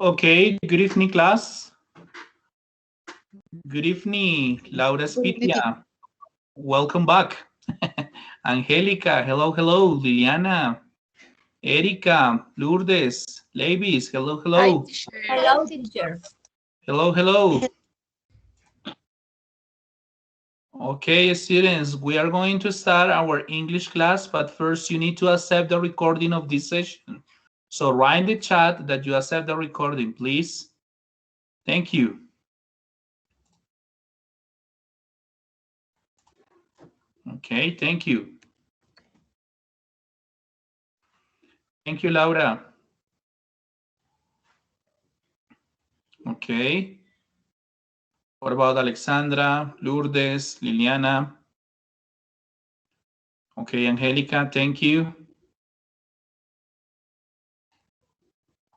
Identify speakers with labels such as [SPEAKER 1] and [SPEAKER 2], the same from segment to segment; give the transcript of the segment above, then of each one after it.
[SPEAKER 1] Okay, good evening, class. Good evening, Laura Spitia. Welcome back. Angelica, hello, hello. Liliana, Erika, Lourdes, Lavis, hello, hello.
[SPEAKER 2] Hello, teacher.
[SPEAKER 1] Hello, hello. Okay, students, we are going to start our English class, but first you need to accept the recording of this session. So write in the chat that you accept the recording, please. Thank you. Okay, thank you. Thank you, Laura. Okay. What about Alexandra, Lourdes, Liliana? Okay, Angelica, thank you.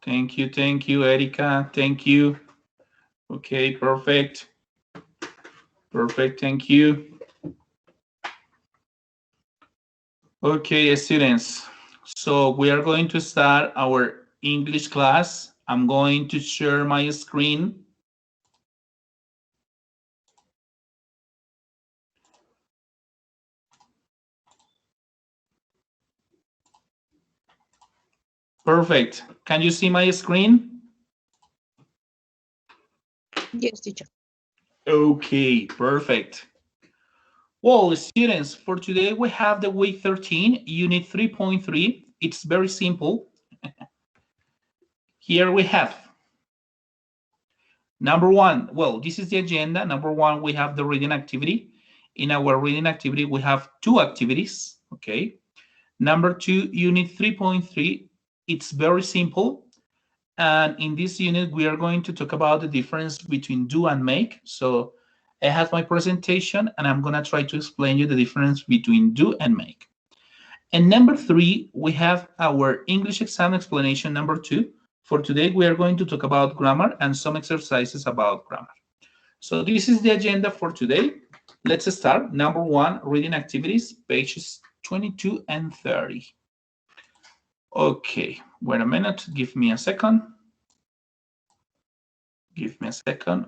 [SPEAKER 1] Thank you, Erika, thank you. Okay, perfect. Perfect, thank you. Okay, students, so we are going to start our English class. I'm going to share my screen. Perfect. Can you see my screen?
[SPEAKER 2] Yes, teacher.
[SPEAKER 1] Okay, perfect. Well, students, for today we have the week 13, unit 3.3. It's very simple. Here we have number one. Well, this is the agenda. Number one, we have the reading activity. In our reading activity, we have two activities. Okay. Number two, unit 3.3. It's very simple. And in this unit, we are going to talk about the difference between do and make. So I have my presentation and I'm going to try to explain you the difference between do and make. And number three, we have our English exam explanation number two. For today, we are going to talk about grammar and some exercises about grammar. So this is the agenda for today. Let's start. Number one, reading activities, pages 22 and 30. Okay, wait a minute. Give me a second. Give me a second.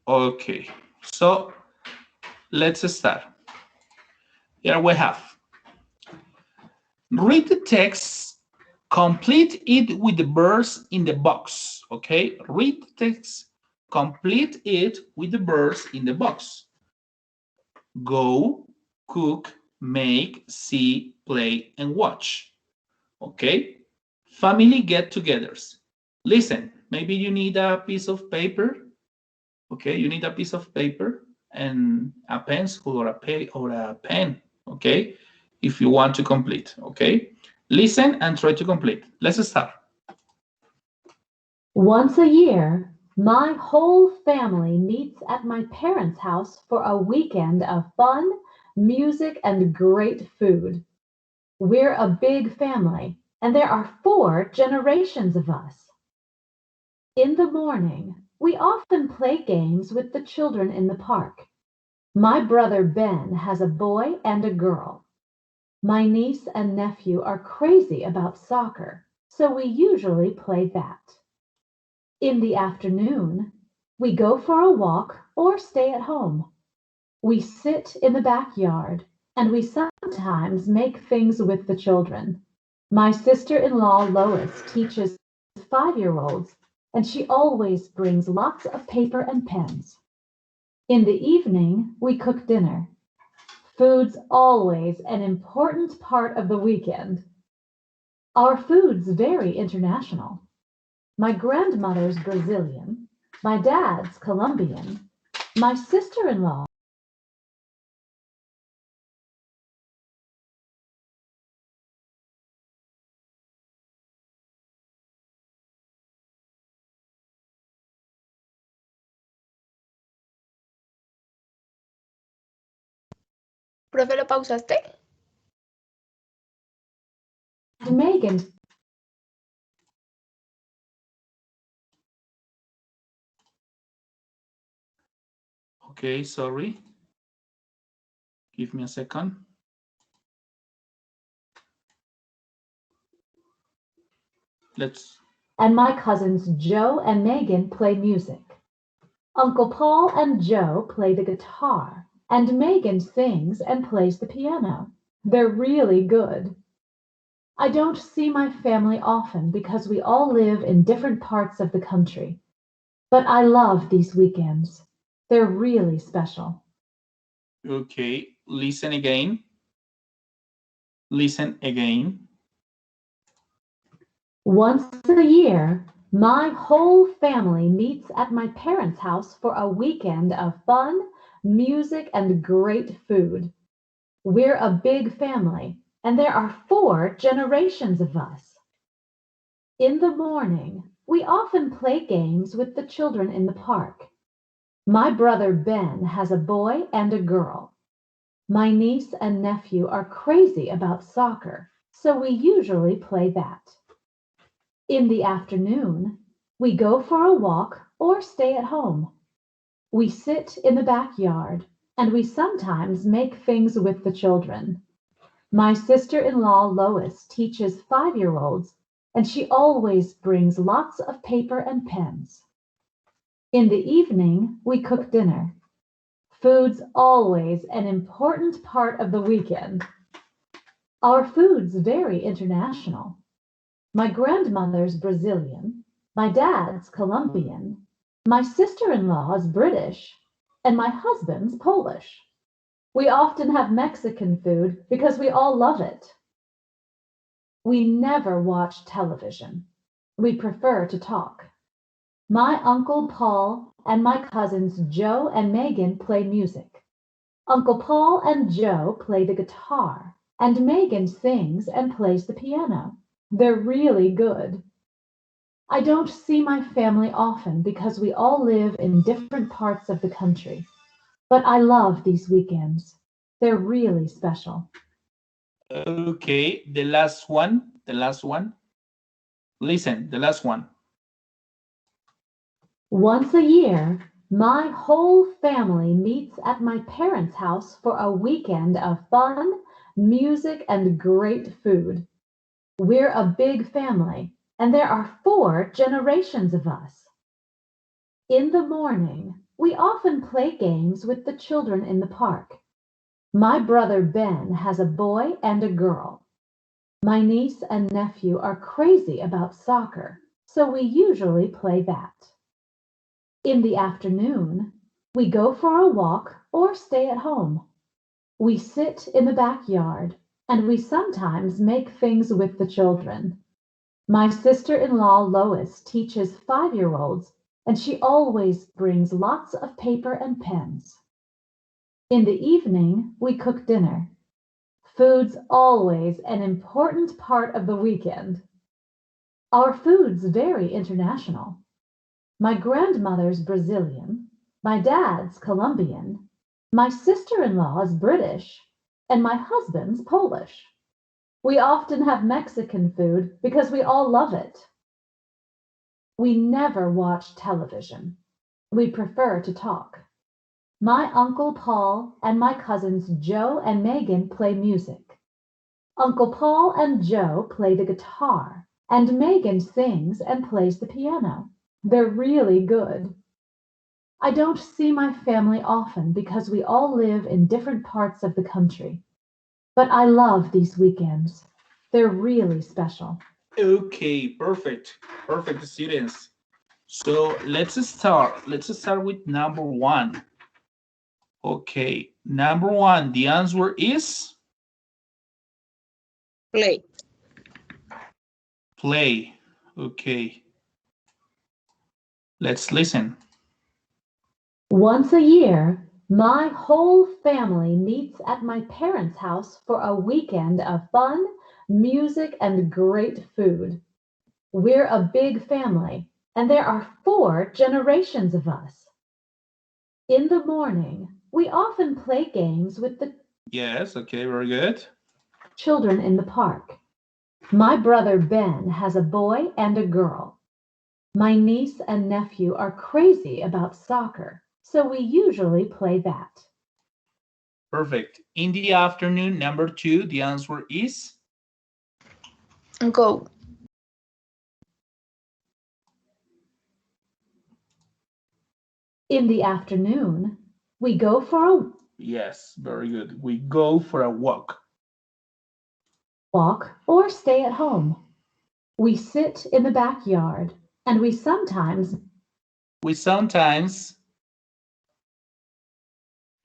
[SPEAKER 1] Okay, so let's start. Here we have. Read the text, complete it with the verbs in the box. Okay, read the text, complete it with the verbs in the box. Go, cook, make, see, play, and watch. Okay, family get-togethers. Listen, maybe you need a piece of paper. Okay, you need a piece of paper and a pencil or a pen. Okay, if you want to complete. Okay, listen and try to complete. Let's start.
[SPEAKER 3] Once a year, my whole family meets at my parents' house for a weekend of fun, music, and great food. We're a big family, and there are 4 generations of us. In the morning, we often play games with the children in the park. My brother Ben has a boy and a girl. My niece and nephew are crazy about soccer, so we usually play that. In the afternoon, we go for a walk or stay at home. We sit in the backyard and we sometimes make things with the children. My sister-in-law Lois teaches 5-year-olds and she always brings lots of paper and pens. In the evening, we cook dinner. Food's always an important part of the weekend. Our food's very international. My grandmother's Brazilian, my dad's Colombian, my sister-in-law.
[SPEAKER 2] ¿Profe, lo pausaste?
[SPEAKER 3] Megan.
[SPEAKER 1] Okay, sorry. Give me a second.
[SPEAKER 3] And my cousins Joe and Megan play music. Uncle Paul and Joe play the guitar, and Megan sings and plays the piano. They're really good. I don't see my family often because we all live in different parts of the country. But I love these weekends. They're really special.
[SPEAKER 1] Okay, listen again. Listen again.
[SPEAKER 3] Once a year, my whole family meets at my parents' house for a weekend of fun, music, and great food. We're a big family, and there are 4 generations of us. In the morning, we often play games with the children in the park. My brother Ben has a boy and a girl. My niece and nephew are crazy about soccer, so we usually play that. In the afternoon, we go for a walk or stay at home. We sit in the backyard, and we sometimes make things with the children. My sister-in-law Lois teaches 5-year-olds, and she always brings lots of paper and pens. In the evening, we cook dinner. Food's always an important part of the weekend. Our food's very international. My grandmother's Brazilian, my dad's Colombian, my sister-in-law's British, and my husband's Polish. We often have Mexican food because we all love it. We never watch television. We prefer to talk. My Uncle Paul and my cousins Joe and Megan play music. Uncle Paul and Joe play the guitar, and Megan sings and plays the piano. They're really good. I don't see my family often because we all live in different parts of the country. But I love these weekends. They're really special.
[SPEAKER 1] Okay, the last one. Listen, the last one.
[SPEAKER 3] Once a year, my whole family meets at my parents' house for a weekend of fun, music, and great food. We're a big family, and there are 4 generations of us. In the morning, we often play games with the children in the park. My brother Ben has a boy and a girl. My niece and nephew are crazy about soccer, so we usually play that. In the afternoon, we go for a walk or stay at home. We sit in the backyard, and we sometimes make things with the children. My sister-in-law Lois teaches 5-year-olds, and she always brings lots of paper and pens. In the evening, we cook dinner. Food's always an important part of the weekend. Our food's very international. My grandmother's Brazilian, my dad's Colombian, my sister-in-law's British, and my husband's Polish. We often have Mexican food because we all love it. We never watch television. We prefer to talk. My Uncle Paul and my cousins Joe and Megan play music. Uncle Paul and Joe play the guitar, and Megan sings and plays the piano. They're really good. I don't see my family often because we all live in different parts of the country. But I love these weekends. They're really special.
[SPEAKER 1] Okay, perfect. Perfect, students. So let's start. Let's start with number 1. Okay, number 1, the answer is?
[SPEAKER 2] Play.
[SPEAKER 1] Play. Okay. Let's listen.
[SPEAKER 3] Once a year, my whole family meets at my parents' house for a weekend of fun, music, and great food. We're a big family, and there are 4 generations of us. In the morning, we often play games with the
[SPEAKER 1] Yes, okay, very good.
[SPEAKER 3] children in the park. My brother Ben has a boy and a girl. My niece and nephew are crazy about soccer, so we usually play that.
[SPEAKER 1] Perfect. In the afternoon, number 2, the answer is?
[SPEAKER 2] Go.
[SPEAKER 3] In the afternoon, we go for a
[SPEAKER 1] Yes, very good. We go for a walk.
[SPEAKER 3] walk or stay at home. We sit in the backyard and we sometimes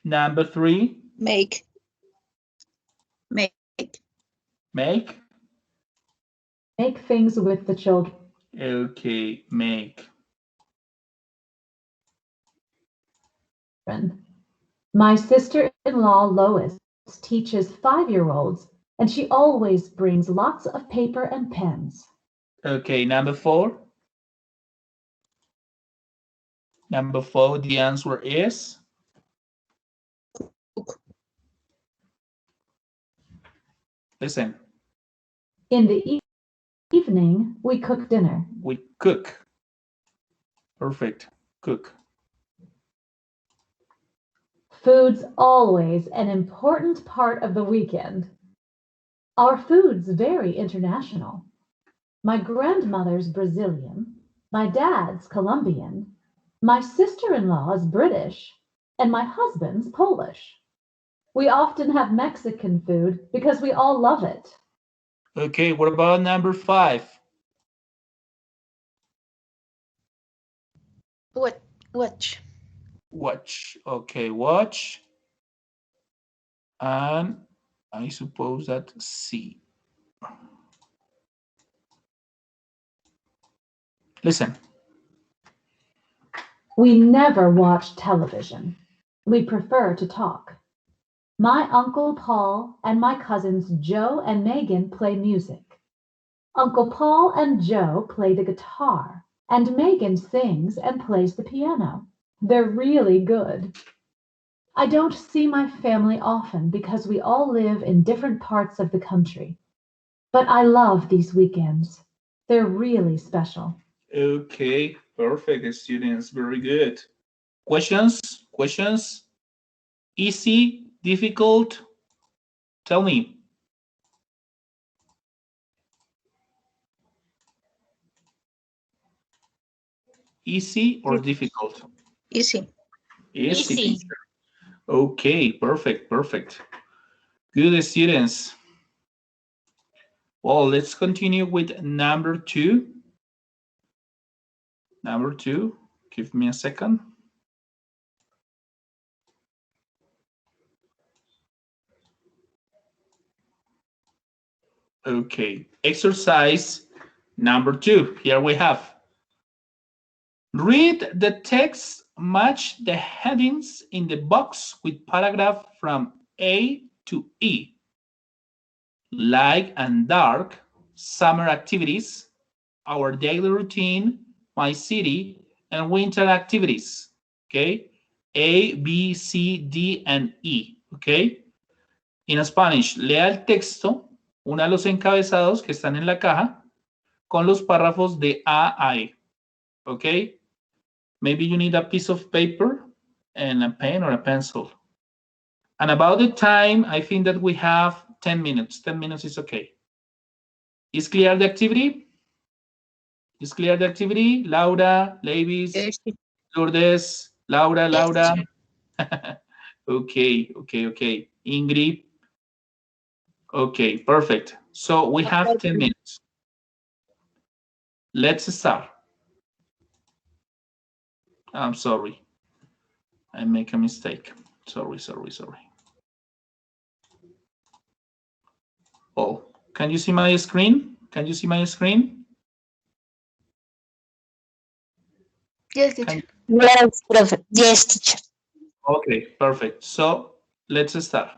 [SPEAKER 1] Number 3,
[SPEAKER 2] Make.
[SPEAKER 1] make.
[SPEAKER 3] make things with the children.
[SPEAKER 1] Okay, make.
[SPEAKER 3] My sister-in-law Lois teaches 5-year-olds and she always brings lots of paper and pens.
[SPEAKER 1] Okay, number 4. Number 4, the answer is
[SPEAKER 2] Cook.
[SPEAKER 1] listen.
[SPEAKER 3] In the evening, we cook dinner.
[SPEAKER 1] We cook. Perfect. Cook.
[SPEAKER 3] Food's always an important part of the weekend. Our food's very international. My grandmother's Brazilian, my dad's Colombian, my sister-in-law's British, and my husband's Polish. We often have Mexican food because we all love it.
[SPEAKER 1] Okay, what about number 5?
[SPEAKER 2] Watch.
[SPEAKER 1] Watch. Okay, watch. And I suppose that C. Listen.
[SPEAKER 3] We never watch television. We prefer to talk. My Uncle Paul and my cousins Joe and Megan play music. Uncle Paul and Joe play the guitar, and Megan sings and plays the piano. They're really good. I don't see my family often because we all live in different parts of the country. But I love these weekends. They're really special.
[SPEAKER 1] Okay, perfect, students. Very good. Questions? Questions? Easy? Difficult? Tell me. Easy or difficult?
[SPEAKER 2] Easy.
[SPEAKER 1] Easy.
[SPEAKER 2] Easy.
[SPEAKER 1] Teacher. Okay, perfect, perfect. Good, students. Well, let's continue with number 2. Number 2, give me a second. Okay, exercise number 2. Here we have. Read the text, match the headings in the box with paragraph from A to E. Light and dark, summer activities, our daily routine, my city, and winter activities. Okay, A, B, C, D, and E. Okay. In Spanish, lea el texto, una de los encabezados que están en la caja, con los párrafos de A a E. Okay. Maybe you need a piece of paper and a pen or a pencil. And about the time, I think that we have 10 minutes. 10 minutes is okay. Is clear the activity? Is clear the activity? Laura, Levis,
[SPEAKER 2] Yes.
[SPEAKER 1] Lourdes, Laura, Laura.
[SPEAKER 2] Yes.
[SPEAKER 1] Okay. Ingrid. Okay, perfect. So we have 10 minutes. Let's start. I'm sorry. I make a mistake. Sorry. Oh, can you see my screen? Can you see my screen?
[SPEAKER 2] Yes, teacher.
[SPEAKER 4] Yes, perfect. Yes, teacher.
[SPEAKER 1] Okay, perfect. So let's start.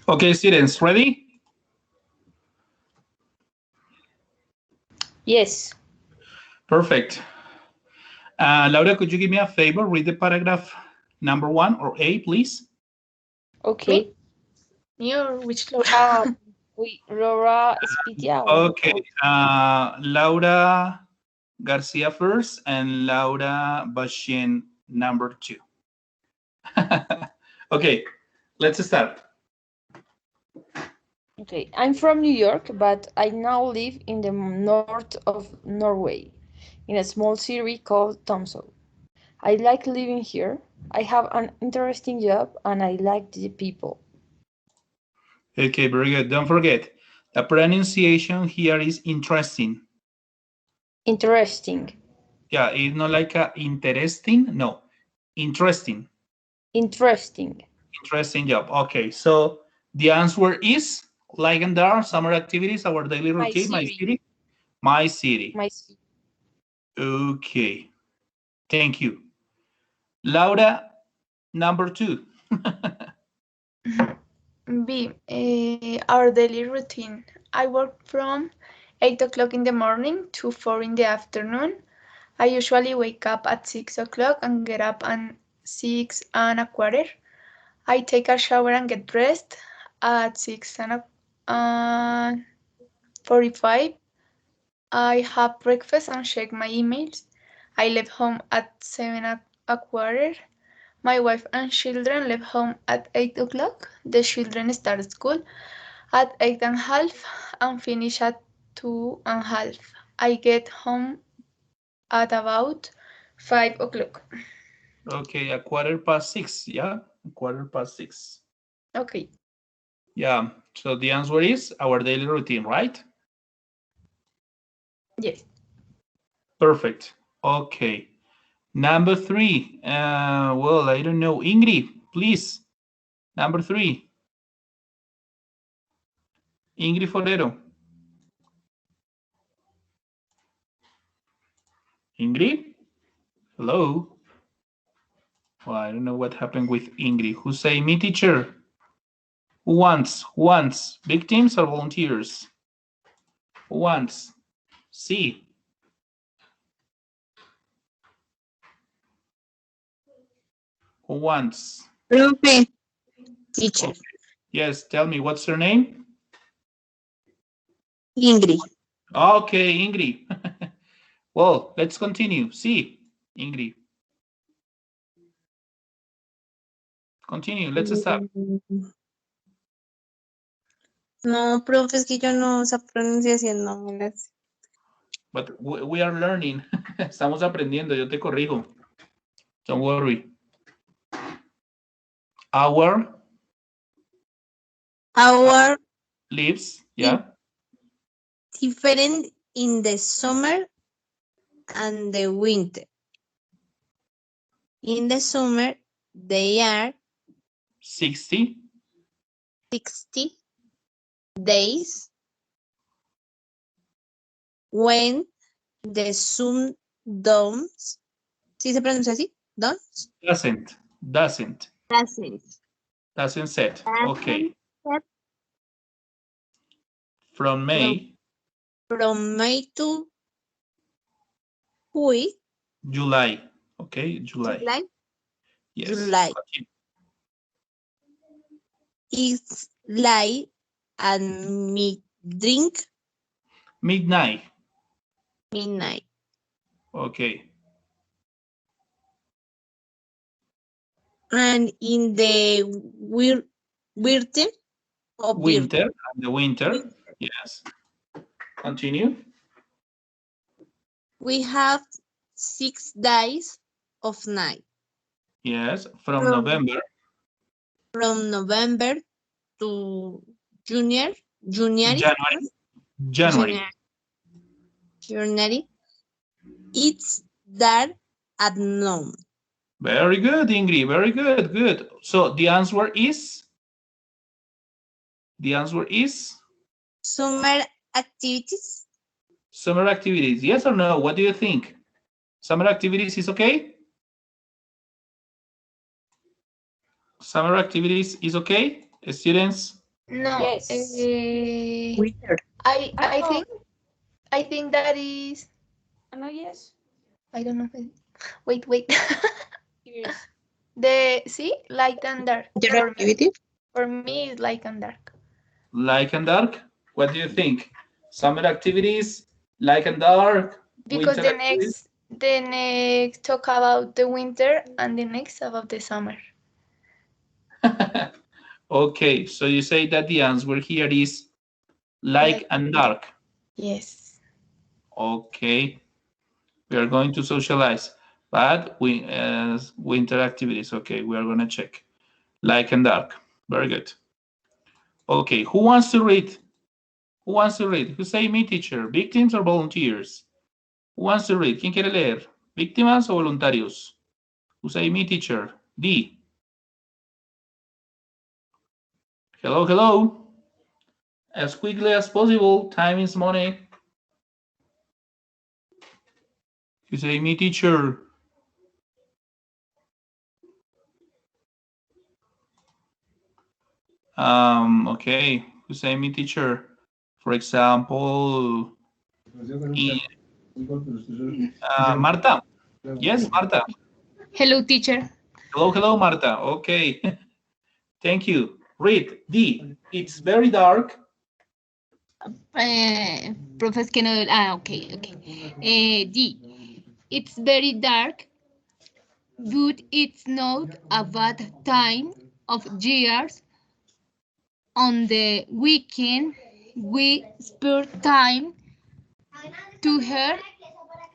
[SPEAKER 1] Okay, students, ready?
[SPEAKER 2] Yes.
[SPEAKER 1] Perfect. Laura, could you give me a favor? Read the paragraph number 1 or A, please.
[SPEAKER 2] Okay. Me or which Laura?
[SPEAKER 4] Laura Espitia.
[SPEAKER 1] Okay. Laura Garcia first and Laura Bashien number 2. Okay, let's start.
[SPEAKER 4] Okay, I'm from New York, but I now live in the north of Norway, in a small city called Tromsø. I like living here. I have an interesting job, and I like the people.
[SPEAKER 1] Okay, very good. Don't forget, the pronunciation here is interesting.
[SPEAKER 4] Interesting.
[SPEAKER 1] Yeah, it's not like interesting. No, interesting.
[SPEAKER 4] Interesting.
[SPEAKER 1] Interesting job. Okay, so the answer is like and there, summer activities, our daily routine, my city. My city.
[SPEAKER 4] My city.
[SPEAKER 1] Okay, thank you. Laura, number 2.
[SPEAKER 2] B. Our daily routine. I work from 8 o'clock in the morning to 4 in the afternoon. I usually wake up at 6 o'clock and get up at 6:15. I take a shower and get dressed at 6:45. I have breakfast and check my emails. I left home at 7:15. My wife and children left home at 8 o'clock. The children start school at 8:30 and finish at 2:30. I get home at about 5 o'clock.
[SPEAKER 1] Okay, 6:15, yeah? 6:15.
[SPEAKER 2] Okay.
[SPEAKER 1] Yeah, so the answer is our daily routine, right?
[SPEAKER 2] Yes.
[SPEAKER 1] Perfect. Okay. Number 3. Well, I don't know. Ingrid, please. Number 3. Ingrid Forero. Ingrid? Hello? Well, I don't know what happened with Ingrid. Who say me, teacher? Who wants? Victims or volunteers? Who wants? C. Who wants?
[SPEAKER 4] Profe. Teacher.
[SPEAKER 1] Okay. Yes, tell me, what's her name?
[SPEAKER 4] Ingrid.
[SPEAKER 1] Okay, Ingrid. Well, let's continue. C, Ingrid. Continue, let's start.
[SPEAKER 5] No, profe, es que yo no, esa pronunciación no me la sé.
[SPEAKER 1] But we are learning. Estamos aprendiendo, yo te corrijo. Don't worry. Our lives, yeah.
[SPEAKER 5] Different in the summer and the winter. In the summer, they are
[SPEAKER 1] 60
[SPEAKER 5] days. When the sun dawns, ¿sí se pronuncia así? Dawns?
[SPEAKER 1] Doesn't set. Okay.
[SPEAKER 5] Set.
[SPEAKER 1] From May.
[SPEAKER 5] From May to
[SPEAKER 1] July. Okay, July. Yes.
[SPEAKER 5] July. It's light and
[SPEAKER 1] Midnight. Okay.
[SPEAKER 5] And in the winter,
[SPEAKER 1] yes. Continue.
[SPEAKER 5] We have 6 days of night.
[SPEAKER 1] Yes, from November.
[SPEAKER 5] From November to January. It's dark at noon.
[SPEAKER 1] Very good, Ingrid. Very good. Good. So the answer is?
[SPEAKER 5] Summer activities.
[SPEAKER 1] Summer activities. Yes or no? What do you think? Summer activities is okay? Summer activities is okay, students?
[SPEAKER 2] No.
[SPEAKER 4] Yes.
[SPEAKER 5] Winter.
[SPEAKER 2] I think that is.
[SPEAKER 4] No, yes.
[SPEAKER 2] I don't know. Wait.
[SPEAKER 4] Yes.
[SPEAKER 2] The see light and dark.
[SPEAKER 5] Winter activity.
[SPEAKER 2] For me, it's light and dark.
[SPEAKER 1] Light and dark? What do you think? Summer activities, light and dark,
[SPEAKER 2] Because
[SPEAKER 1] winter activities?
[SPEAKER 2] the next talk about the winter and the next about the summer.
[SPEAKER 1] Okay, so you say that the answer here is light and dark.
[SPEAKER 2] Yes.
[SPEAKER 1] Okay, we are going to socialize, but winter activities. Okay, we are going to check light and dark. Very good. Okay, who wants to read? Who wants to read? Who say me, teacher? Victims or volunteers? Who wants to read? ¿Quién quiere leer? ¿Víctimas o voluntarios? Who say me, teacher? D. Hello, hello. As quickly as possible. Time is money. You say me, teacher. Okay. You say me, teacher. For example, Marta. Yes, Marta.
[SPEAKER 6] Hello, teacher.
[SPEAKER 1] Hello, hello, Marta. Okay. Thank you. Read D. It's very dark.
[SPEAKER 6] Profes que no. Okay. D. It's very dark, but it's not a bad time of years. On the weekend, we spare time to her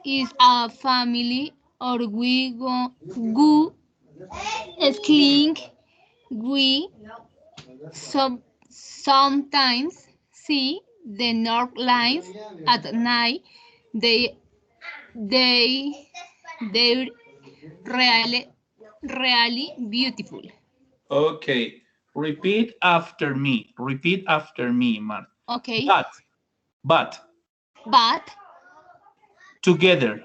[SPEAKER 6] is a family or we go skiing. We sometimes see the north lines at night. They're really beautiful.
[SPEAKER 1] Okay. Repeat after me. Repeat after me, Marta.
[SPEAKER 6] Okay.
[SPEAKER 1] But. Together.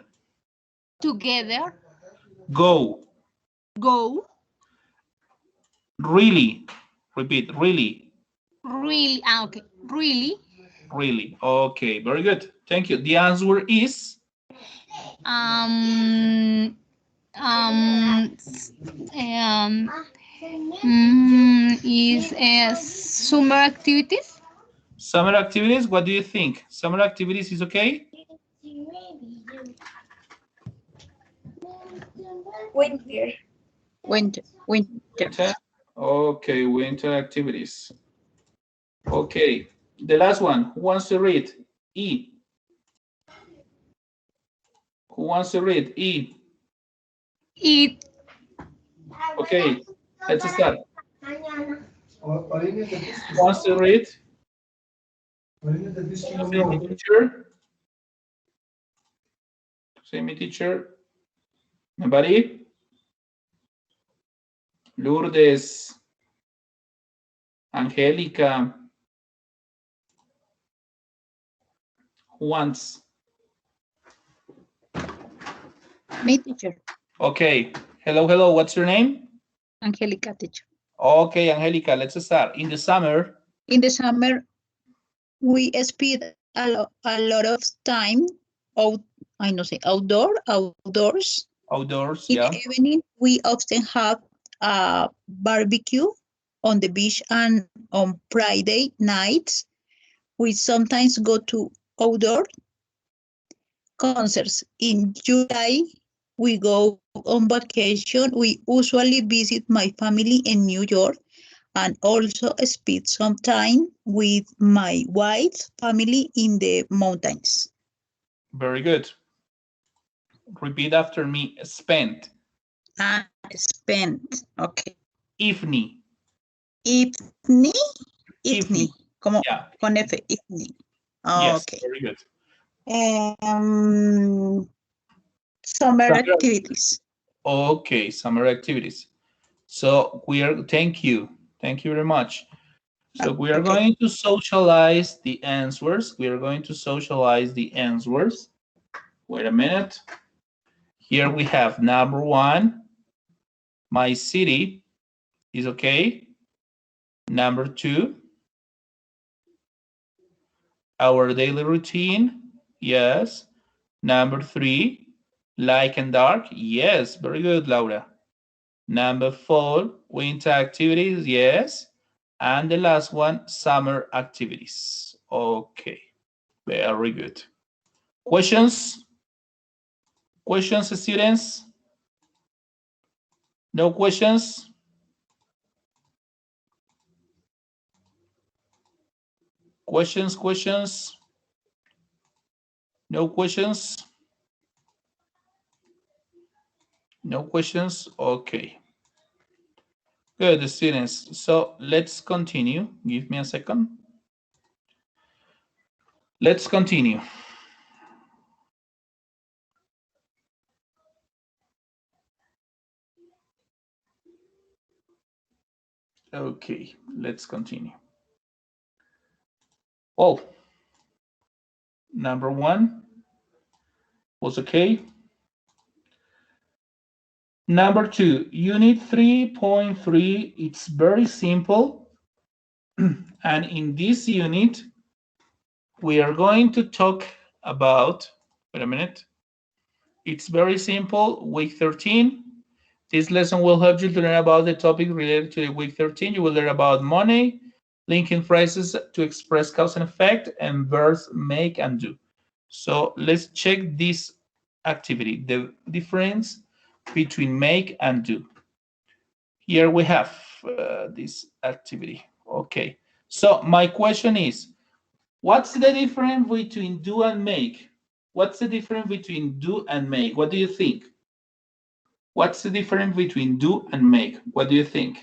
[SPEAKER 1] Go. Really. Repeat. Really.
[SPEAKER 6] Really. Okay.
[SPEAKER 1] Really. Okay. Very good. Thank you. The answer is.
[SPEAKER 6] Is summer activities.
[SPEAKER 1] Summer activities. What do you think? Summer activities is okay?
[SPEAKER 5] Winter.
[SPEAKER 1] Okay, winter activities. Okay, the last one. Who wants to read? E. Who wants to read? E.
[SPEAKER 6] It.
[SPEAKER 1] Okay, let's start. Who wants to read? Say me, teacher. Say me, teacher. Nobody? Lourdes. Angelica. Who wants?
[SPEAKER 5] Me, teacher.
[SPEAKER 1] Okay. Hello. What's your name?
[SPEAKER 5] Angelica, teacher.
[SPEAKER 1] Okay, Angelica, let's start. In the summer,
[SPEAKER 5] we spend a lot of time outdoors.
[SPEAKER 1] Outdoors,
[SPEAKER 5] In
[SPEAKER 1] yeah.
[SPEAKER 5] the evening, we often have a barbecue on the beach, and on Friday nights, we sometimes go to outdoor concerts. In July, we go on vacation. We usually visit my family in New York and also spend some time with my wife's family in the mountains.
[SPEAKER 1] Very good. Repeat after me. Spent.
[SPEAKER 5] Spent. Okay.
[SPEAKER 1] Evening.
[SPEAKER 5] Evening. Como
[SPEAKER 1] yeah.
[SPEAKER 5] con F, evening.
[SPEAKER 1] Yes,
[SPEAKER 5] Okay.
[SPEAKER 1] very good.
[SPEAKER 5] Summer activities.
[SPEAKER 1] Okay, summer activities. So thank you very much. So we are going to socialize the answers. Wait a minute. Here we have number 1, my city is okay. Number 2, our daily routine. Yes. Number 3, light and dark. Yes, very good, Laura. Number 4, winter activities. Yes. And the last one, summer activities. Okay, very good. Questions? Questions, students? No questions? Questions? No questions? No questions? Okay. Good, students. So let's continue. Give me a second. Let's continue. Okay, let's continue. Oh, number 1 was okay. Number 2, unit 3.3, it's very simple. And in this unit, we are going to talk about, wait a minute. It's very simple, week 13. This lesson will help you to learn about the topic related to the week 13. You will learn about money, linking phrases to express cause and effect, and verbs make and do. So let's check this activity, the difference between make and do. Here we have this activity. Okay, so my question is, what's the difference between do and make? What's the difference between do and make? What do you think? What's the difference between do and make? What do you think?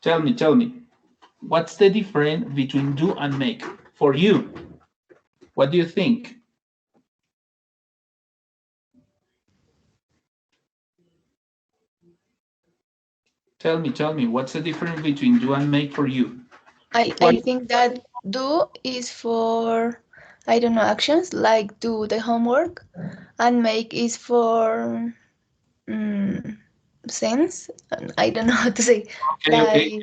[SPEAKER 1] Tell me. What's the difference between do and make for you? What do you think? Tell me, what's the difference between do and make for you?
[SPEAKER 2] I think that do is for, I don't know, actions like do the homework, and make is for sense. I don't know how to say.
[SPEAKER 1] Okay.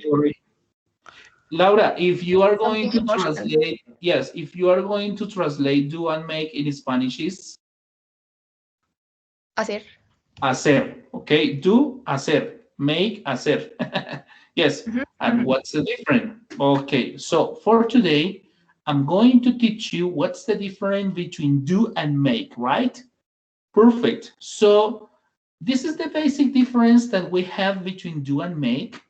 [SPEAKER 1] Laura, if you are going to
[SPEAKER 2] Something emotional.
[SPEAKER 1] translate, yes, if you are going to translate do and make in Spanish is
[SPEAKER 2] Hacer.
[SPEAKER 1] hacer, okay? Do, hacer, make, hacer. Yes, and what's the difference? Okay, so for today, I'm going to teach you what's the difference between do and make, right? Perfect. So this is the basic difference that we have between do and make.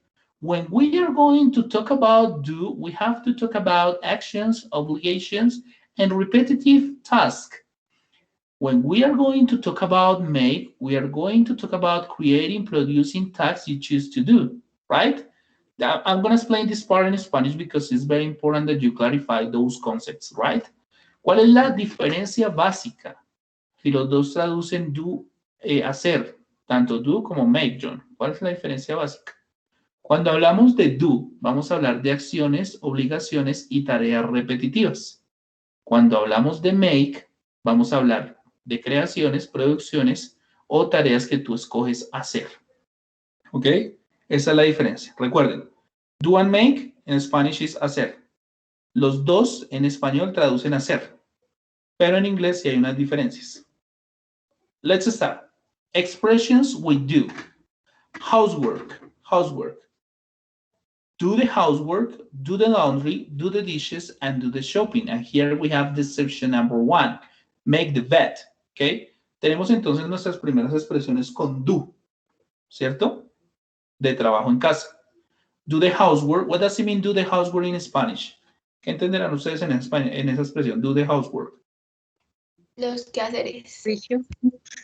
[SPEAKER 1] When we are going to talk about do, we have to talk about actions, obligations, and repetitive tasks. When we are going to talk about make, we are going to talk about creating, producing tasks you choose to do, right? I'm going to explain this part in Spanish because it's very important that you clarify those concepts, right? ¿Cuál es la diferencia básica si los dos traducen do, hacer, tanto do como make, John? ¿Cuál es la diferencia básica? Cuando hablamos de do, vamos a hablar de acciones, obligaciones y tareas repetitivas. Cuando hablamos de make, vamos a hablar de creaciones, producciones o tareas que tú escoges hacer. ¿Ok? Esa es la diferencia. Recuerden, do and make en Spanish es hacer. Los dos en español traducen hacer, pero en inglés sí hay unas diferencias. Let's start. Expressions with do. Housework. Do the housework, do the laundry, do the dishes, and do the shopping. And here we have the section number 1. Make the bed. ¿Ok? Tenemos entonces nuestras primeras expresiones con do, ¿cierto? De trabajo en casa. Do the housework. What does it mean do the housework in Spanish? ¿Qué entenderán ustedes en esa expresión? Do the housework.
[SPEAKER 2] Los quehaceres.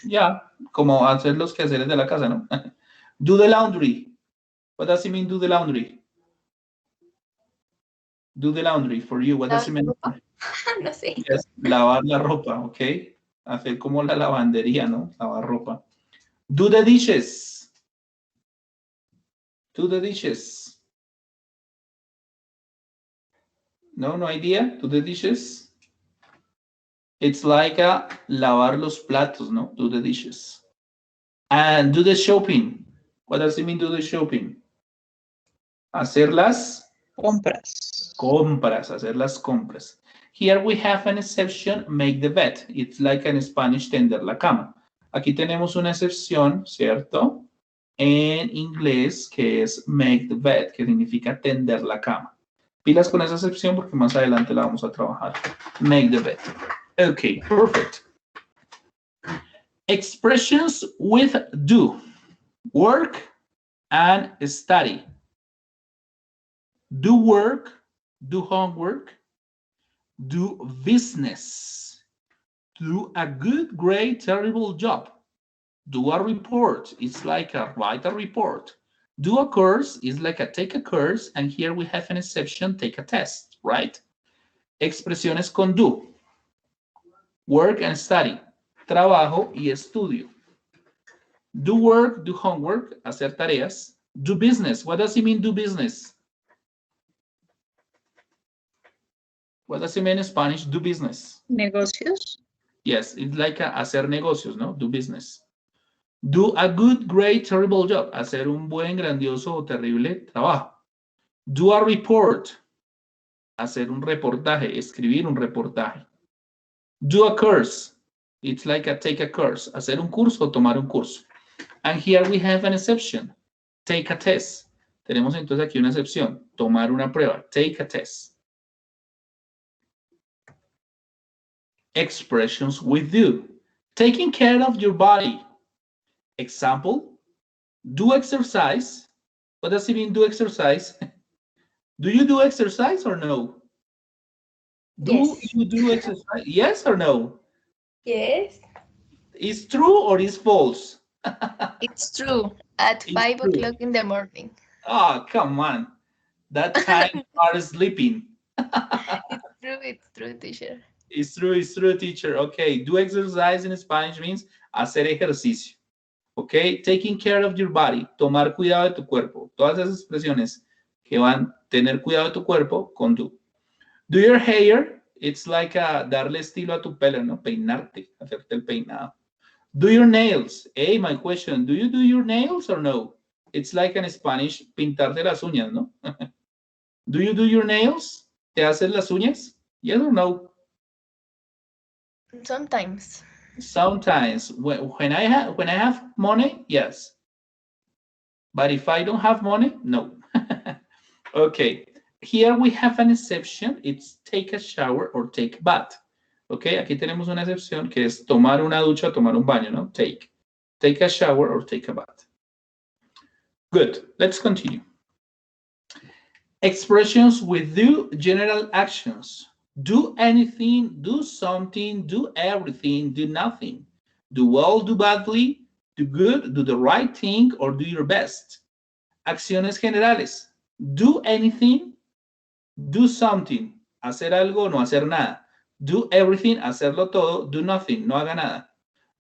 [SPEAKER 1] Ya, como hacer los quehaceres de la casa, ¿no? Do the laundry. What does it mean do the laundry? Do the laundry for you. What does it mean?
[SPEAKER 2] No sé.
[SPEAKER 1] Yes, lavar la ropa, ¿ok? Hacer como la lavandería, ¿no? Lavar ropa. Do the dishes. Do the dishes. No idea? Do the dishes. It's like a lavar los platos, ¿no? Do the dishes. And do the shopping. What does it mean do the shopping? Hacer las
[SPEAKER 5] Compras.
[SPEAKER 1] Compras, hacer las compras. Here we have an exception, make the bed. It's like in Spanish, tender la cama. Aquí tenemos una excepción, ¿cierto? En inglés, que es make the bed, que significa tender la cama. Pilas con esa excepción porque más adelante la vamos a trabajar. Make the bed. Okay, perfect. Expressions with do. Work and study. Do work, do homework, do business, do a good, great, terrible job, do a report, it's like a write a report, do a course is like a take a course, and here we have an exception, take a test, right? Expresiones con do, work and study, trabajo y estudio. Do work, do homework, hacer tareas, do business. What does it mean, do business? What does it mean in Spanish, do business?
[SPEAKER 5] Negocios.
[SPEAKER 1] Yes, it's like hacer negocios, ¿no? Do business. Do a good, great, terrible job. Hacer un buen, grandioso o terrible trabajo. Do a report. Hacer un reportaje, escribir un reportaje. Do a course. It's like take a course. Hacer un curso o tomar un curso. And here we have an exception. Take a test. Tenemos entonces aquí una excepción. Tomar una prueba. Take a test. Expressions with do. Taking care of your body. Example, do exercise. What does it mean, do exercise? Do you do exercise or no? Do
[SPEAKER 2] Yes.
[SPEAKER 1] you do exercise? Yes or no?
[SPEAKER 2] Yes,
[SPEAKER 1] Is true or is false?
[SPEAKER 2] it's true. At
[SPEAKER 1] It's
[SPEAKER 2] 5
[SPEAKER 1] true.
[SPEAKER 2] o'clock in the morning.
[SPEAKER 1] Oh, come on. That time you are sleeping.
[SPEAKER 2] It's true, teacher.
[SPEAKER 1] It's true, teacher. Okay, do exercise in Spanish means hacer ejercicio. Okay, taking care of your body, tomar cuidado de tu cuerpo. Todas esas expresiones que van a tener cuidado de tu cuerpo con do. Do your hair, it's like darle estilo a tu pelo, ¿no? Peinarte, hacerte el peinado. Do your nails. Hey, my question, do you do your nails or no? It's like in Spanish, pintarte las uñas, ¿no? Do you do your nails? ¿Te haces las uñas? Yes or no?
[SPEAKER 2] Sometimes.
[SPEAKER 1] Sometimes. When I have money, yes. But if I don't have money, no. Okay. Here we have an exception. It's take a shower or take a bath. Okay. Aquí tenemos una excepción que es tomar una ducha o tomar un baño, ¿no? Take. Take a shower or take a bath. Good. Let's continue. Expressions with do, general actions. Do anything, do something, do everything, do nothing. Do well, do badly, do good, do the right thing, or do your best. Acciones generales. Do anything, do something. Hacer algo, no hacer nada. Do everything, hacerlo todo. Do nothing, no haga nada.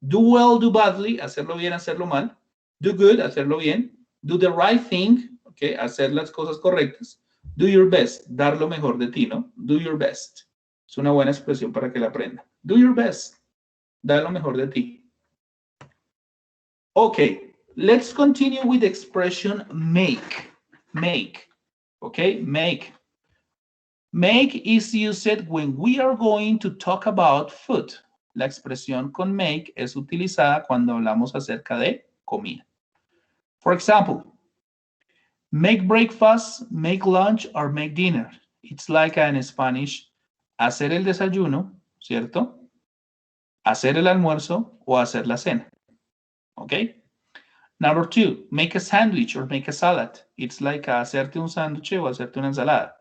[SPEAKER 1] Do well, do badly, hacerlo bien, hacerlo mal. Do good, hacerlo bien. Do the right thing, okay, hacer las cosas correctas. Do your best, dar lo mejor de ti, ¿no? Do your best. Es una buena expresión para que la aprenda. Do your best, dar lo mejor de ti. Okay, let's continue with the expression make. Make, okay, make. Make is used when we are going to talk about food. La expresión con make es utilizada cuando hablamos acerca de comida. For example, make breakfast, make lunch, or make dinner. It's like in Spanish, hacer el desayuno, ¿cierto? Hacer el almuerzo o hacer la cena. Okay? Number 2, make a sandwich or make a salad. It's like hacerte un sándwich o hacerte una ensalada.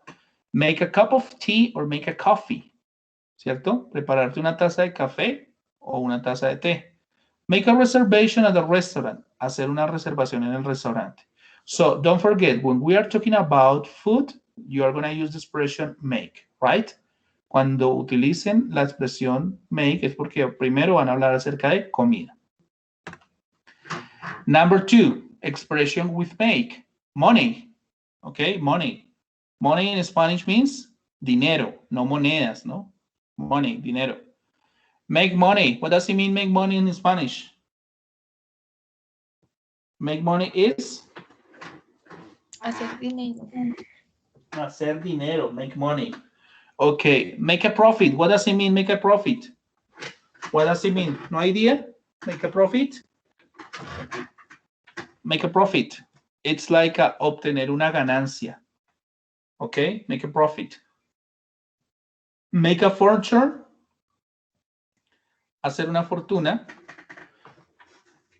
[SPEAKER 1] Make a cup of tea or make a coffee. ¿Cierto? Prepararte una taza de café o una taza de té. Make a reservation at the restaurant. Hacer una reservación en el restaurante. So don't forget, when we are talking about food, you are going to use the expression make, right? Cuando utilicen la expresión make es porque primero van a hablar acerca de comida. Number 2, expression with make. Money. Okay, money. Money in Spanish means dinero, no monedas, no? Money, dinero. Make money. What does it mean, make money in Spanish? Make money is?
[SPEAKER 2] Hacer dinero.
[SPEAKER 1] Hacer dinero, make money. Okay, make a profit. What does it mean, make a profit? What does it mean? No idea? Make a profit? Make a profit. It's like obtener una ganancia. Okay, make a profit. Make a fortune. Hacer una fortuna.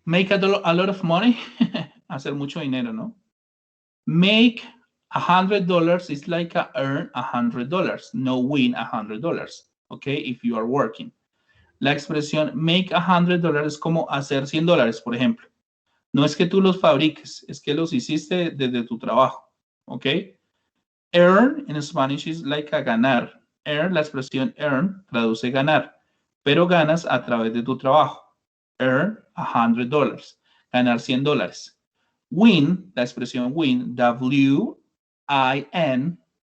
[SPEAKER 1] Make a lot of money. Hacer mucho dinero, ¿no? Make $100 is like earn $100, no win $100. Okay, if you are working. La expresión make $100 es como hacer $100, por ejemplo. No es que tú los fabriques, es que los hiciste desde tu trabajo. ¿Ok? Earn en Spanish is like a ganar. Earn, la expresión earn, traduce ganar. Pero ganas a través de tu trabajo. Earn $100. Ganar $100. Win, la expresión win, W-I-N,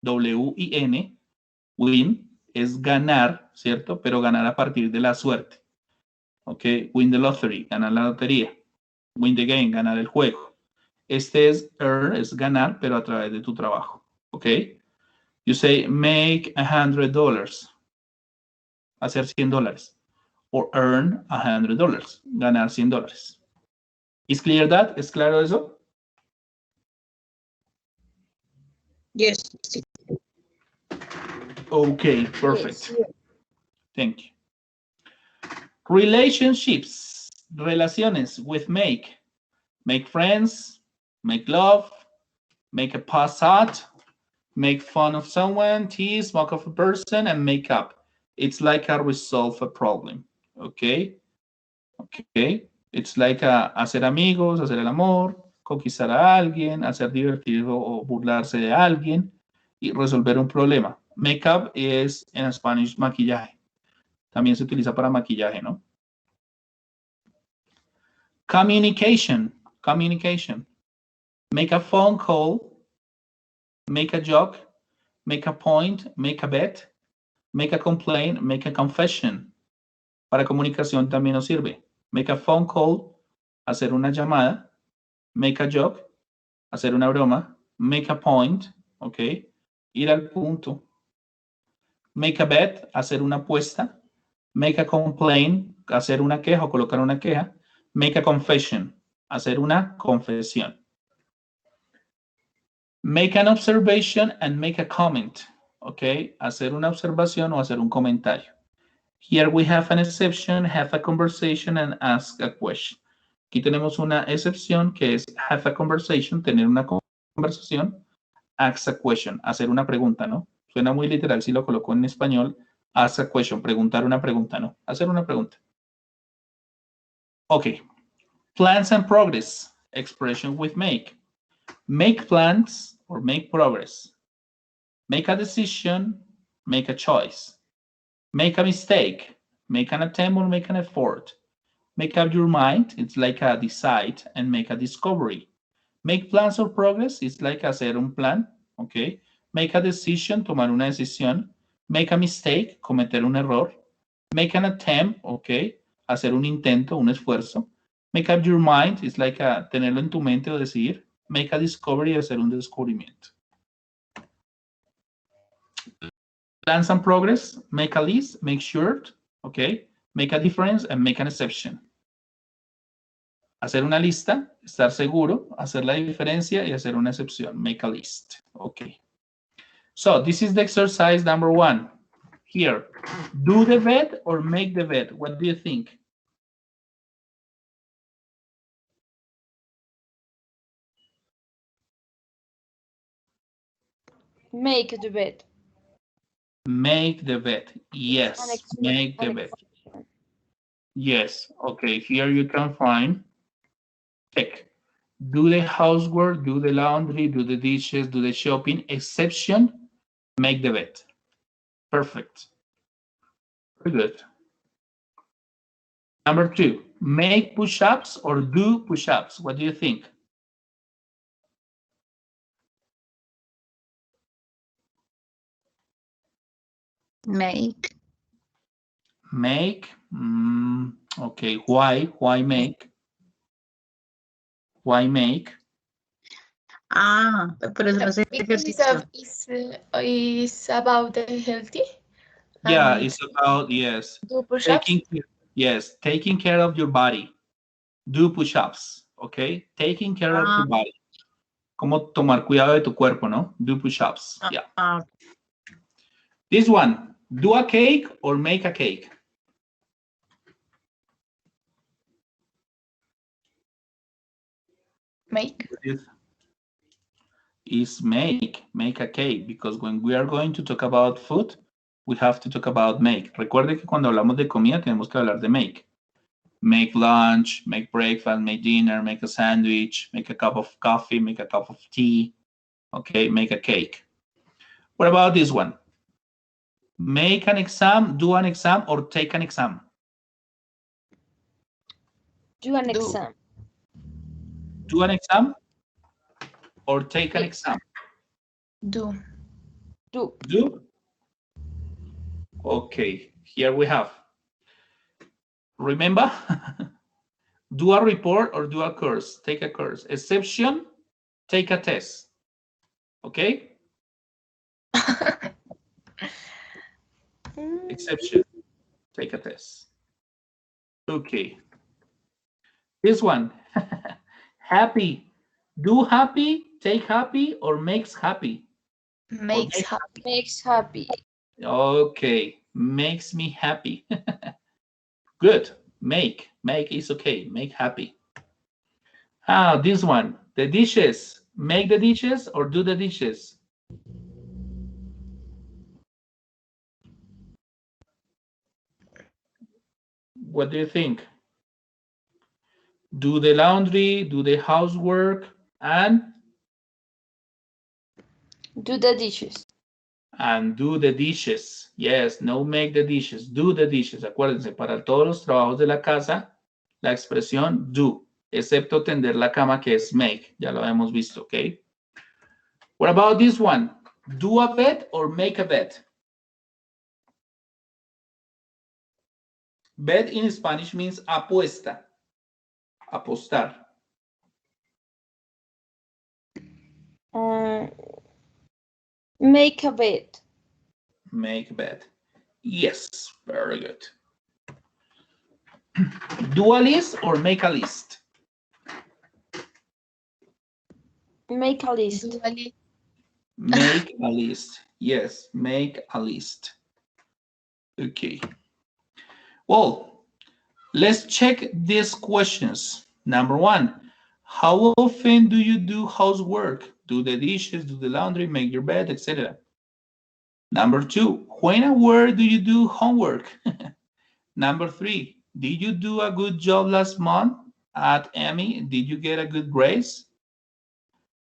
[SPEAKER 1] W-I-N, win es ganar, ¿cierto? Pero ganar a partir de la suerte. ¿Ok? Win the lottery, ganar la lotería. Win the game, ganar el juego. Este es earn, es ganar, pero a través de tu trabajo. ¿Ok? You say make $100. Hacer $100. Or earn $100. Ganar $100. Is clear that? ¿Es claro eso?
[SPEAKER 5] Yes.
[SPEAKER 1] Okay, perfect.
[SPEAKER 4] Yes.
[SPEAKER 1] Thank you. Relationships. Relaciones with make. Make friends, make love, make a pass out, make fun of someone, tease, mock of a person, and make up. It's like a resolve a problem. Okay? Okay? It's like hacer amigos, hacer el amor, conquistar a alguien, hacer divertido o burlarse de alguien y resolver un problema. Make up es en Spanish maquillaje. También se utiliza para maquillaje, ¿no? Communication. Communication. Make a phone call. Make a joke. Make a point. Make a bet. Make a complaint. Make a confession. Para comunicación también nos sirve. Make a phone call. Hacer una llamada. Make a joke. Hacer una broma. Make a point. Ok. Ir al punto. Make a bet. Hacer una apuesta. Make a complaint. Hacer una queja o colocar una queja. Make a confession. Hacer una confesión. Make an observation and make a comment. Okay, hacer una observación o hacer un comentario. Here we have an exception, have a conversation and ask a question. Aquí tenemos una excepción que es have a conversation, tener una conversación, ask a question, hacer una pregunta, ¿no? Suena muy literal si lo coloco en español. Ask a question, preguntar una pregunta, ¿no? Hacer una pregunta. Okay. Plans and progress, expression with make. Make plans or make progress. Make a decision, make a choice. Make a mistake, make an attempt or make an effort. Make up your mind, it's like a decide and make a discovery. Make plans or progress, it's like hacer un plan, okay? Make a decision, tomar una decisión. Make a mistake, cometer un error. Make an attempt, okay? Hacer un intento, un esfuerzo. Make up your mind, it's like tenerlo en tu mente o decidir. Make a discovery, hacer un descubrimiento. Plans and progress, make a list, make sure, okay? Make a difference and make an exception. Hacer una lista, estar seguro, hacer la diferencia y hacer una excepción. Make a list, okay? So this is the exercise number 1. Here, do the bed or make the bed? What do you think?
[SPEAKER 4] Make the bed.
[SPEAKER 1] Make the bed. Yes, make the bed. Yes, okay, here you can find, check. Do the housework, do the laundry, do the dishes, do the shopping, exception, make the bed. Perfect. Very good. Number 2, make push-ups or do push-ups. What do you think?
[SPEAKER 5] Make.
[SPEAKER 1] Make. Okay, why? Why make? Why make?
[SPEAKER 5] Ah, por eso hace
[SPEAKER 2] Because
[SPEAKER 5] ejercicio.
[SPEAKER 2] it's about the healthy.
[SPEAKER 1] Yeah,
[SPEAKER 2] And
[SPEAKER 1] it's about, yes,
[SPEAKER 2] do push-ups.
[SPEAKER 1] taking care of your body. Do push-ups, okay? Taking care of your body. Como tomar cuidado de tu cuerpo, ¿no? Do push-ups, yeah. This one, do a cake or make a cake?
[SPEAKER 2] Make.
[SPEAKER 1] Is make a cake, because when we are going to talk about food, we have to talk about make. Recuerde que cuando hablamos de comida tenemos que hablar de make. Make lunch, make breakfast, make dinner, make a sandwich, make a cup of coffee, make a cup of tea. Okay, make a cake. What about this one? Make an exam, do an exam, or take an exam?
[SPEAKER 4] Do an exam.
[SPEAKER 1] Do an exam or take an exam?
[SPEAKER 2] Do.
[SPEAKER 1] Do? Okay, here we have. Remember, do a report or do a course. Take a course. Exception, take a test. Okay? Exception, take a test. Okay. This one, happy. Do happy, take happy, or makes happy?
[SPEAKER 2] Makes happy.
[SPEAKER 4] Makes happy.
[SPEAKER 1] Okay, makes me happy. Good. Make is okay. Make happy. This one, the dishes. Make the dishes or do the dishes? What do you think? Do the laundry, do the housework, and?
[SPEAKER 4] Do the dishes.
[SPEAKER 1] And do the dishes. Yes, no make the dishes, do the dishes. Acuérdense, para todos los trabajos de la casa, la expresión do, excepto tender la cama, que es make. Ya lo hemos visto, ¿ok? What about this one? Do a bet or make a bet? Bet in Spanish means apuesta. Apostar.
[SPEAKER 4] Make a bet.
[SPEAKER 1] Make a bet. Yes, very good. Do a list or make a list?
[SPEAKER 4] Make a list.
[SPEAKER 1] Make a list. Yes, make a list. Okay. Well, let's check these questions. Number one, how often do you do housework? Do the dishes, do the laundry, make your bed, etc. Number two, when and where do you do homework? Number three, did you do a good job last month at Emmy? Did you get a good grades?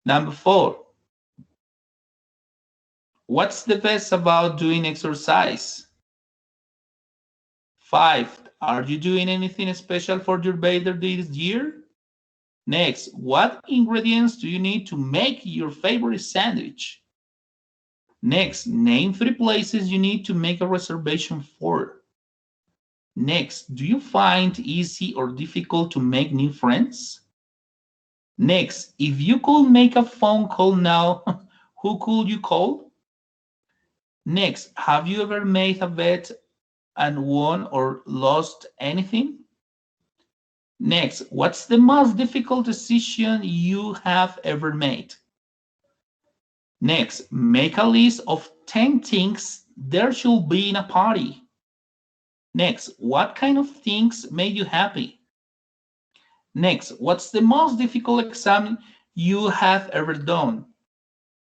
[SPEAKER 1] Number four, what's the best about doing exercise? 5, are you doing anything special for your birthday this year? Next, what ingredients do you need to make your favorite sandwich? Next, name 3 places you need to make a reservation for. Next, do you find easy or difficult to make new friends? Next, if you could make a phone call now, who could you call? Next, have you ever made a bet and won or lost anything? Next, what's the most difficult decision you have ever made? Next, make a list of 10 things there should be in a party. Next, what kind of things made you happy? Next, what's the most difficult exam you have ever done?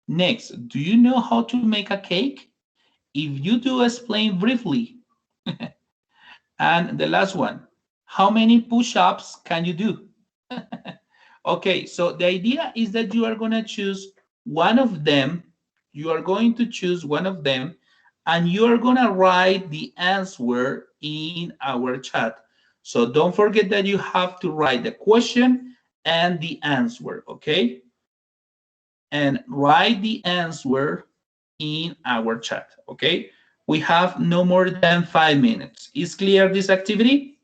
[SPEAKER 1] Next, do you know how to make a cake? If you do, explain briefly. And the last one, how many push-ups can you do? Okay, so the idea is that you are going to choose one of them. You are going to choose one of them, and you are going to write the answer in our chat. So don't forget that you have to write the question and the answer, okay? And write the answer in our chat, okay? We have no more than 5 minutes. Is clear this activity?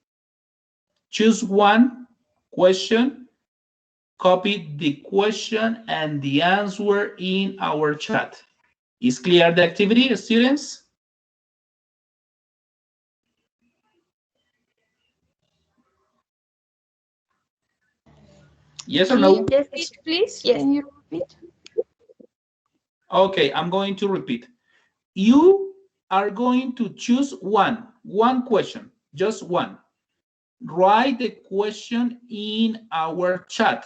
[SPEAKER 1] Choose one question copy the question and the answer in our chat. Is clear the activity, students? Yes or
[SPEAKER 4] Can
[SPEAKER 1] no?
[SPEAKER 4] you repeat, please?
[SPEAKER 2] Yes.
[SPEAKER 4] Can you repeat?
[SPEAKER 1] Okay, I'm going to repeat. You are going to choose one question, just one. Write the question in our chat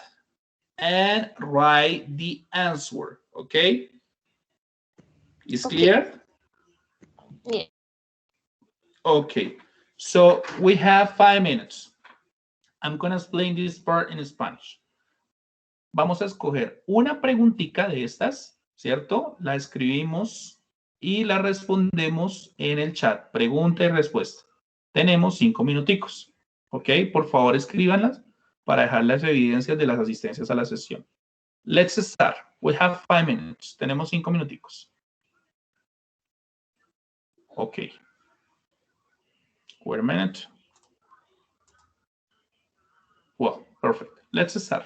[SPEAKER 1] and write the answer, okay? Is
[SPEAKER 4] Okay.
[SPEAKER 1] clear?
[SPEAKER 4] Yeah.
[SPEAKER 1] Okay, so we have 5 minutes. I'm going to explain this part in Spanish. Vamos a escoger una preguntita de estas, ¿cierto? La escribimos y la respondemos en el chat. Pregunta y respuesta. Tenemos 5 minuticos. ¿Ok? Por favor, escríbanlas para dejar las evidencias de las asistencias a la sesión. Let's start. We have 5 minutes. Tenemos 5 minuticos. Ok. Wait a minute. Well, perfect. Let's start.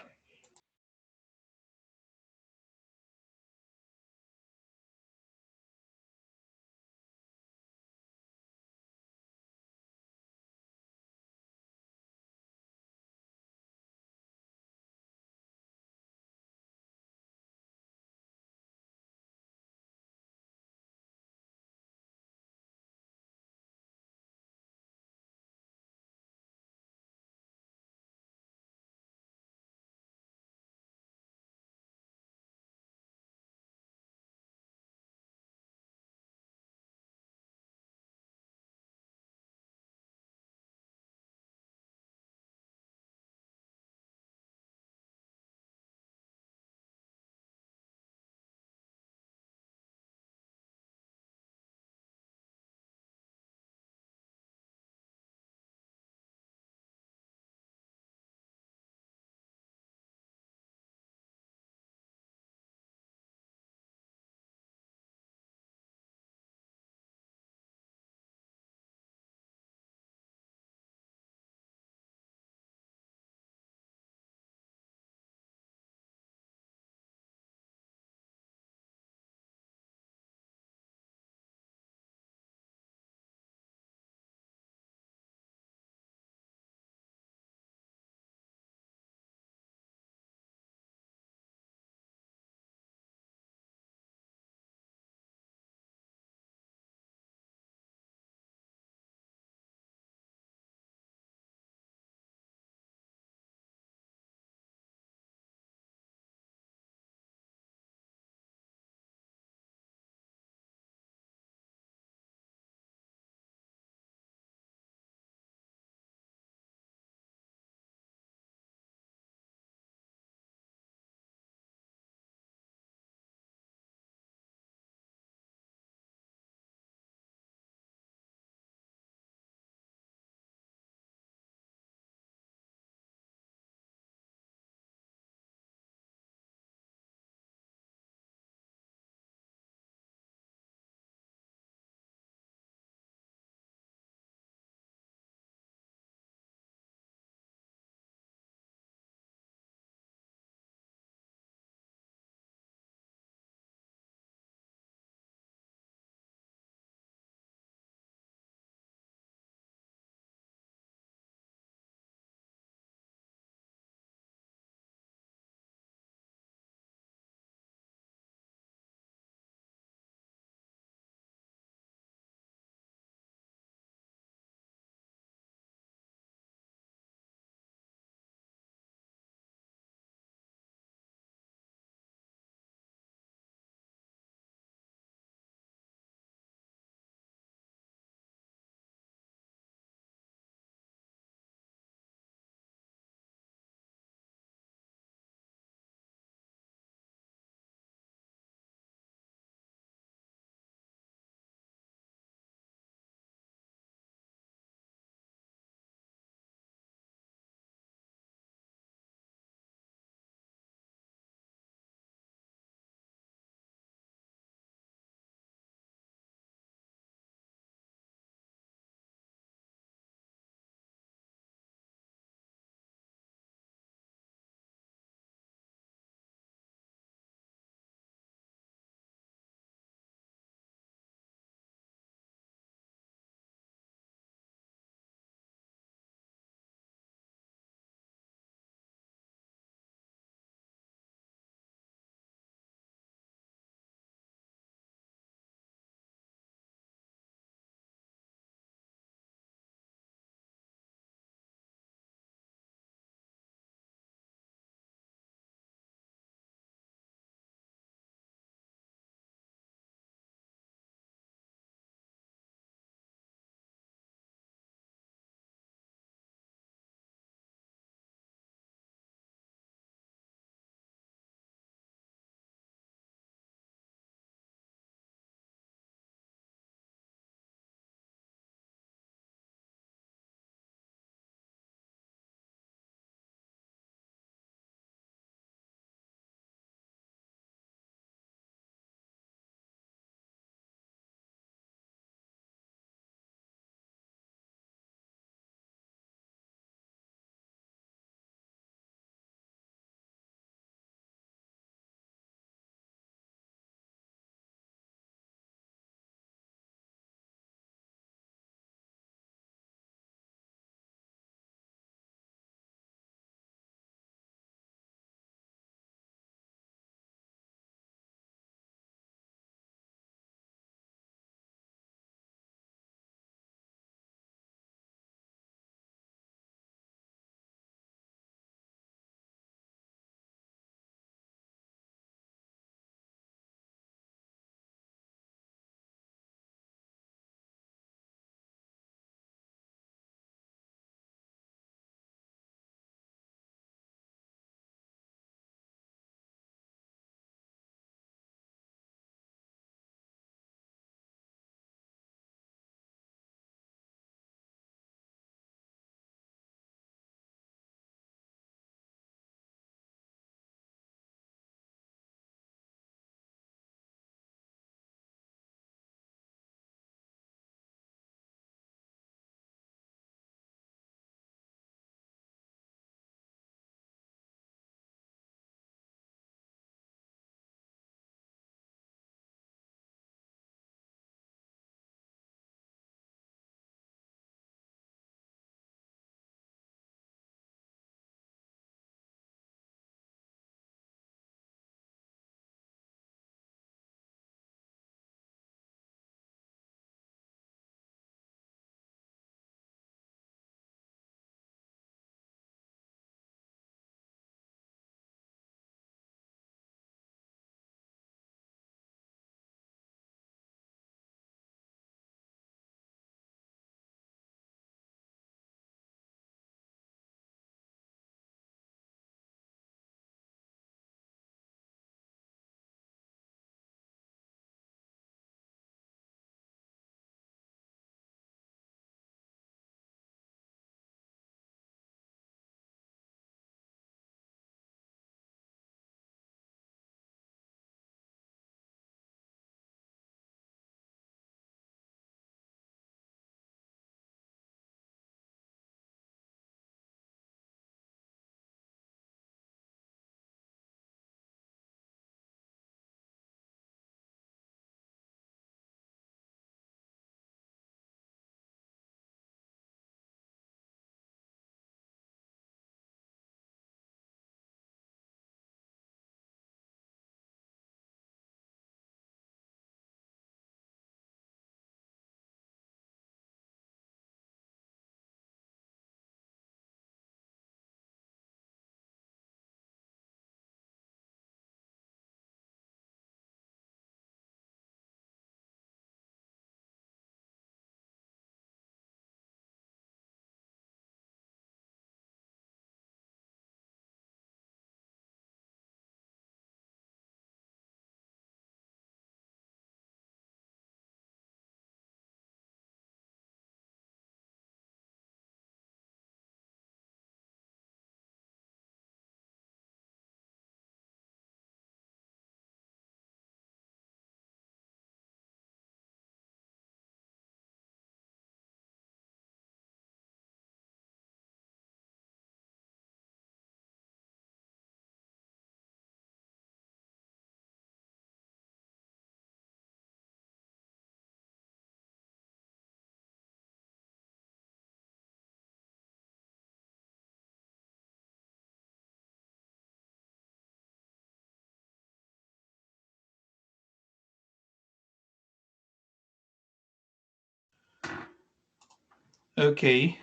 [SPEAKER 1] Okay.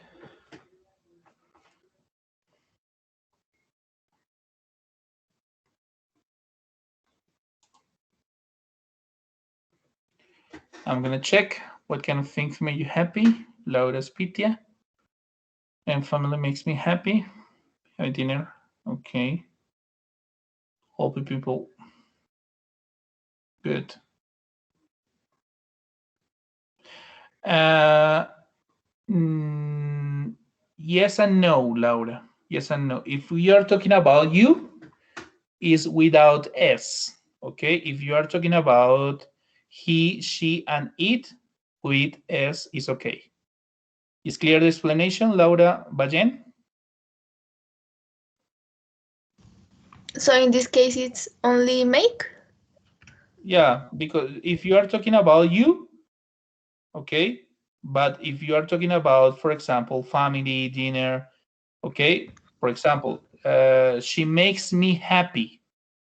[SPEAKER 1] I'm gonna check what kind of things make you happy. Laura Spitia. And family makes me happy. Have dinner. Okay. Happy people. Good. Yes and no, Laura. Yes and no. If we are talking about you, is without S. Okay. If you are talking about he, she, and it, with S is okay. Is clear the explanation, Laura Bayen?
[SPEAKER 2] So in this case, it's only make?
[SPEAKER 1] Yeah, because if you are talking about you, okay, but if you are talking about, for example, family, dinner, okay, for example, she makes me happy.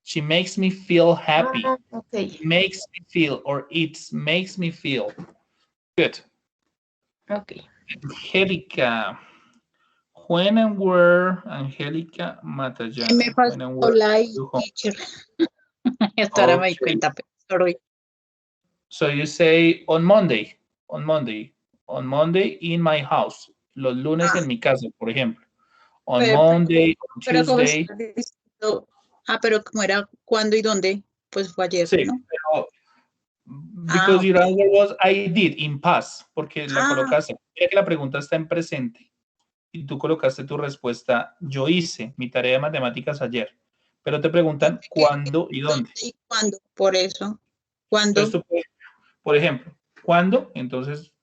[SPEAKER 1] She makes me feel happy.
[SPEAKER 2] Okay.
[SPEAKER 1] Makes me feel, or it makes me feel. Good.
[SPEAKER 2] Okay.
[SPEAKER 1] Angelica. When and where, Angelica Matallana.
[SPEAKER 5] Me pasó
[SPEAKER 1] When and where
[SPEAKER 5] la
[SPEAKER 1] you home?
[SPEAKER 5] teacher. Hasta ahora me di
[SPEAKER 1] Okay.
[SPEAKER 5] cuenta, sorry.
[SPEAKER 1] So you say on Monday, on Monday, on Monday in my house. Los lunes en mi casa, por ejemplo. On
[SPEAKER 5] Pero-
[SPEAKER 1] Monday, on
[SPEAKER 5] Pero como
[SPEAKER 1] Tuesday.
[SPEAKER 5] está diciendo, pero como era cuándo y dónde, pues fue ayer,
[SPEAKER 1] Sí,
[SPEAKER 5] ¿no?
[SPEAKER 1] pero because your answer was I did in past, porque la colocaste. Mira que la pregunta está en presente y tú colocaste tu respuesta. Yo hice mi tarea de matemáticas ayer, pero te preguntan cuándo y dónde.
[SPEAKER 5] ¿Y cuándo? Por eso. ¿Cuándo?
[SPEAKER 1] Entonces tú puedes, por ejemplo, ¿cuándo? Entonces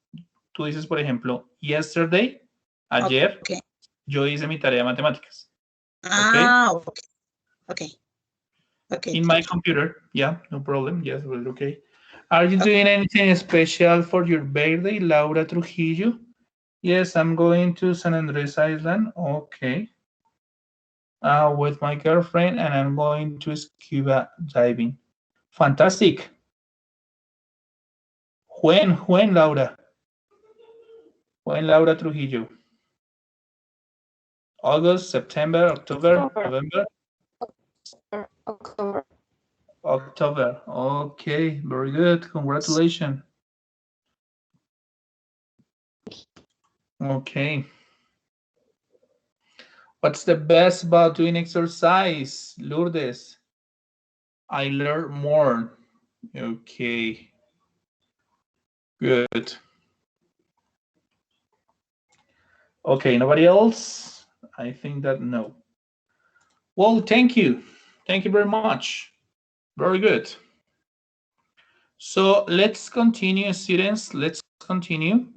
[SPEAKER 1] tú dices, por ejemplo, yesterday, ayer,
[SPEAKER 5] Okay.
[SPEAKER 1] yo hice mi tarea de matemáticas.
[SPEAKER 5] Okay. Okay. Okay.
[SPEAKER 1] In my computer, yeah, no problem. Yes, well, okay. Are you doing anything special for your birthday, Laura Trujillo? Yes, I'm going to San Andres Island. Okay. With my girlfriend, and I'm going to scuba diving. Fantastic. When, Laura? When, Laura Trujillo? August, September, October, November?
[SPEAKER 4] October.
[SPEAKER 1] October. Okay, very good. Congratulations. Okay. What's the best about doing exercise, Lourdes? I learn more. Okay. Good. Okay, nobody else? I think that no. Well, thank you. Thank you very much. Very good. So let's continue, students. Let's continue.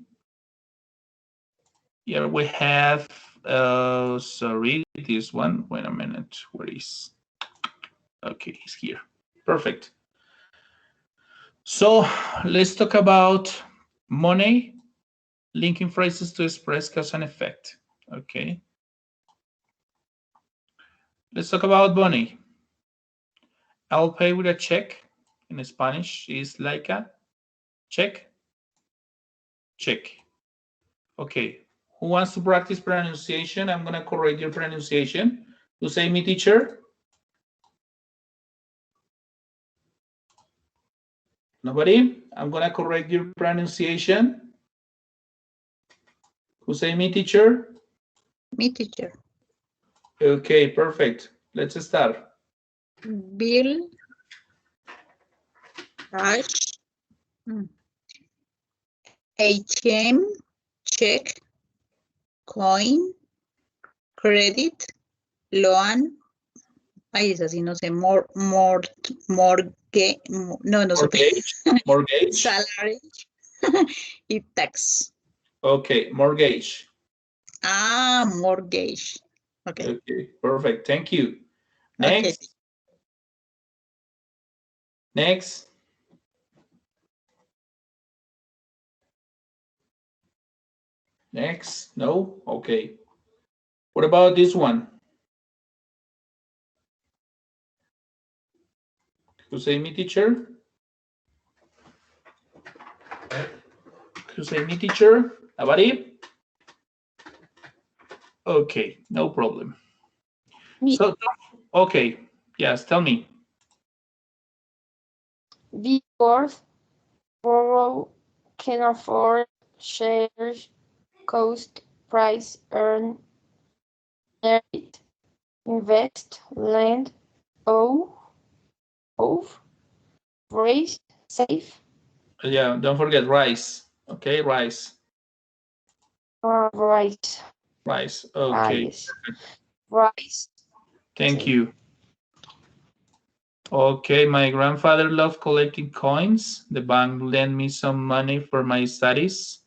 [SPEAKER 1] Here we have, sorry, this one. Wait a minute. Where is? Okay, he's here. Perfect. So let's talk about money, linking phrases to express cause and effect. Okay. Let's talk about money. I'll pay with a check. In Spanish is like a check. Check. Okay. Who wants to practice pronunciation? I'm going to correct your pronunciation. You say me, teacher? Nobody? I'm going to correct your pronunciation. Who say me, teacher?
[SPEAKER 5] Me, teacher.
[SPEAKER 1] Okay, perfect. Let's start.
[SPEAKER 5] Bill, cash, ATM, check, coin, credit, loan. Ay, es así, no sé, mortgage, no sé.
[SPEAKER 1] Mortgage.
[SPEAKER 5] Salary y tax.
[SPEAKER 1] Okay, mortgage.
[SPEAKER 5] Mortgage. Okay.
[SPEAKER 1] Okay, perfect. Thank you. Next.
[SPEAKER 5] Okay.
[SPEAKER 1] Next. Next. No? Okay. What about this one? You say me, teacher? You say me, teacher? Nobody? Okay, no problem.
[SPEAKER 4] Me.
[SPEAKER 1] So, okay, yes, tell me.
[SPEAKER 4] Be worth, borrow, can afford, shares, cost, price, earn, merit, invest, lend, owe, raise, save,
[SPEAKER 1] Yeah, don't forget rice. Okay, rice.
[SPEAKER 4] rise,
[SPEAKER 1] Rice. Okay.
[SPEAKER 4] rise.
[SPEAKER 1] Thank
[SPEAKER 4] Save.
[SPEAKER 1] you. Okay, my grandfather loved collecting coins. The bank lent me some money for my studies.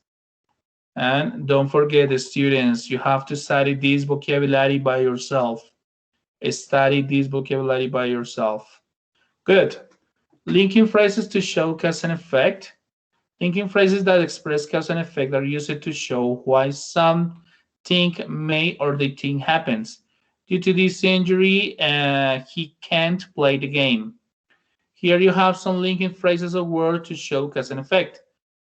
[SPEAKER 1] And don't forget, the students, you have to study this vocabulary by yourself. Study this vocabulary by yourself. Good. Linking phrases to show cause and effect. Linking phrases that express cause and effect are used to show why something may or the thing happens. Due to this injury, he can't play the game. Here you have some linking phrases or words to show cause and effect.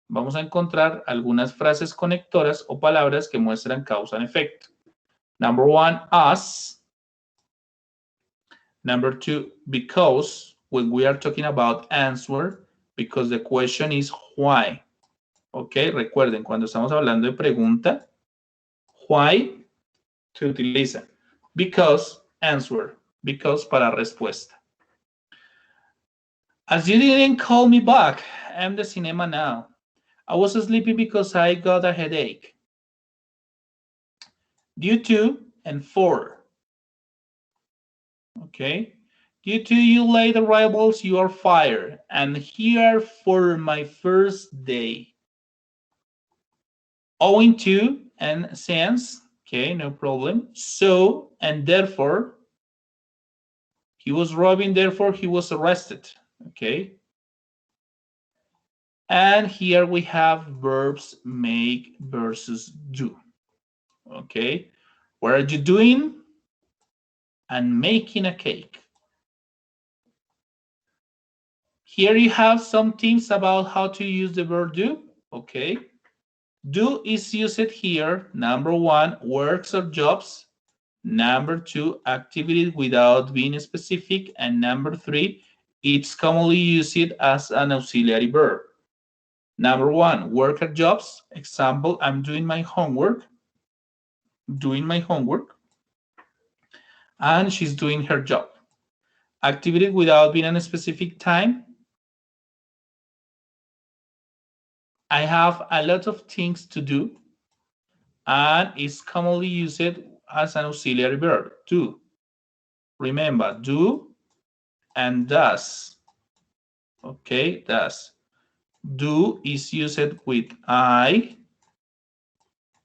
[SPEAKER 1] Vamos a encontrar algunas frases conectoras o palabras que muestran causa and efecto. Number one, as. Number two, because, when we are talking about answer, because the question is why. Ok, recuerden, cuando estamos hablando de pregunta, why se utiliza. Because, answer. Because para respuesta. As you didn't call me back, I'm the cinema now. I was sleepy because I got a headache. Due to and for. Okay. Due to you late arrivals, you are fired. And here for my first day. Owing to and since. Okay, no problem. So and therefore. He was robbing, therefore he was arrested. Okay. And here we have verbs make versus do. Okay. What are you doing? And making a cake. Here you have some tips about how to use the verb do. Okay. Do is used here. Number one, works or jobs. Number two, activities without being specific. And number three, it's commonly used as an auxiliary verb. Number one, work or jobs. Example, I'm doing my homework. Doing my homework. And she's doing her job. Activity without being a specific time. I have a lot of things to do, and it's commonly used as an auxiliary verb, do. Remember, do and does. Okay, does. Do is used with I,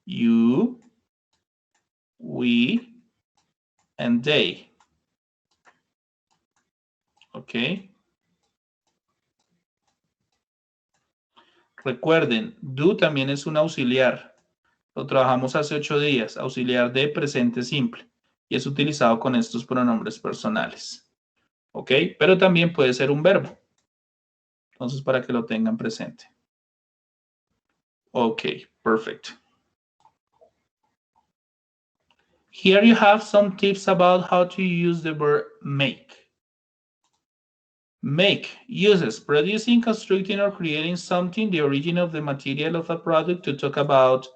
[SPEAKER 1] you, we, and they. Okay. Recuerden, do también es un auxiliar. Lo trabajamos hace 8 días, auxiliar de presente simple. Y es utilizado con estos pronombres personales. ¿Ok? Pero también puede ser un verbo. Entonces, para que lo tengan presente. Ok, perfect. Here you have some tips about how to use the verb make. Make uses producing, constructing, or creating something, the origin of the material of a product, to talk about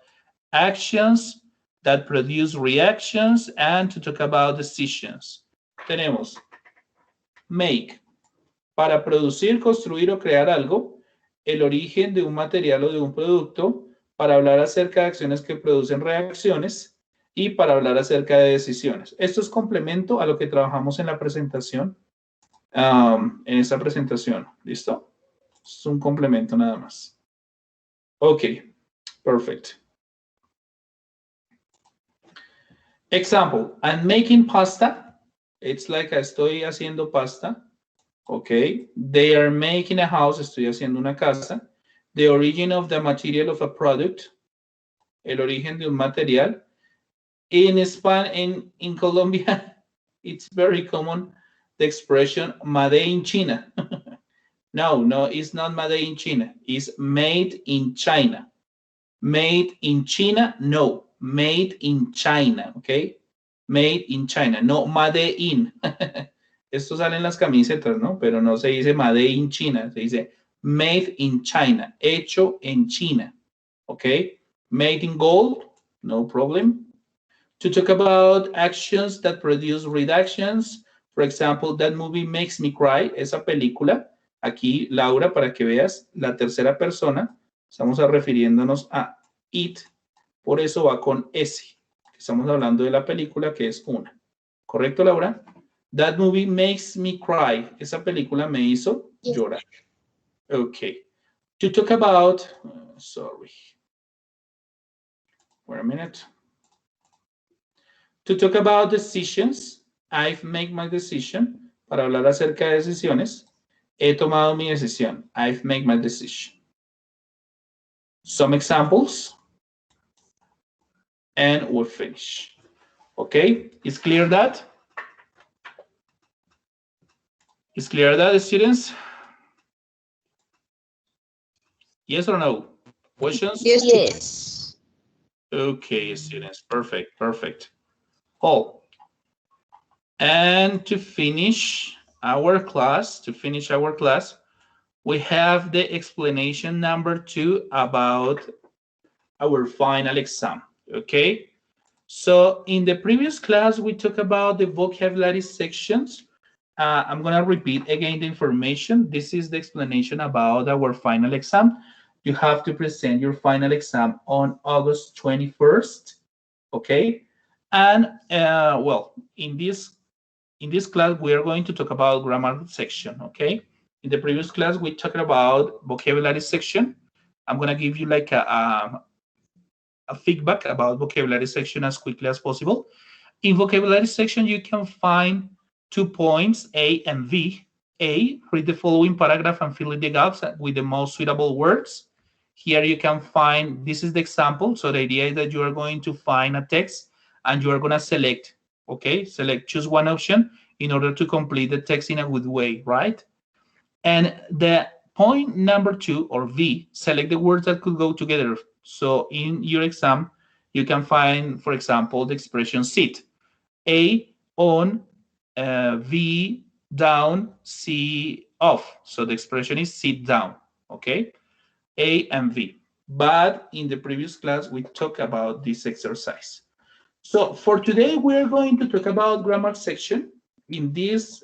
[SPEAKER 1] actions that produce reactions and to talk about decisions. Tenemos make, para producir, construir o crear algo, el origen de un material o de un producto, para hablar acerca de acciones que producen reacciones y para hablar acerca de decisiones. Esto es complemento a lo que trabajamos en la presentación. En esta presentación, ¿listo? Es un complemento nada más. Ok, perfect. Example, I'm making pasta. It's like estoy haciendo pasta. Okay. They are making a house. Estoy haciendo una casa. The origin of the material of a product. El origen de un material. In Colombia, it's very common the expression made in China. No, it's not made in China. It's made in China. Made in China? No. made in China, okay? Made in China, no made in. Esto sale en las camisetas, ¿no? Pero no se dice made in China, se dice made in China, hecho en China, okay? Made in gold, no problem. To talk about actions that produce reactions, for example, that movie makes me cry, esa película. Aquí, Laura, para que veas, la tercera persona, estamos refiriéndonos a it, por eso va con S. Estamos hablando de la película que es una. ¿Correcto, Laura? That movie makes me cry. Esa película me hizo llorar. Okay. To talk about, sorry. Wait a minute. To talk about decisions, I've made my decision. Para hablar acerca de decisiones, he tomado mi decisión. I've made my decision. Some examples. And we'll finish. Okay, is clear that? Is clear that, students? Yes or no? Questions?
[SPEAKER 4] Yes.
[SPEAKER 1] Okay, students, perfect, perfect. Oh, and to finish our class, we have the explanation number 2 about our final exam, okay? So in the previous class, we talked about the vocabulary sections. I'm gonna repeat again the information. This is the explanation about our final exam. You have to present your final exam on August 21st, okay? And well, in this class, we are going to talk about grammar section, okay? In the previous class, we talked about vocabulary section. I'm gonna give you like a feedback about vocabulary section as quickly as possible. In vocabulary section, you can find 2 points, A and V. A, read the following paragraph and fill in the gaps with the most suitable words. Here you can find, this is the example. So the idea is that you are going to find a text and you are going to select, okay? Choose one option in order to complete the text in a good way, right? And the point number 2, or V, select the words that could go together. So in your exam, you can find, for example, the expression sit. A, on, V, down, C, off. So the expression is sit down, okay? A and V. But in the previous class, we talked about this exercise. So for today, we're going to talk about grammar section. In this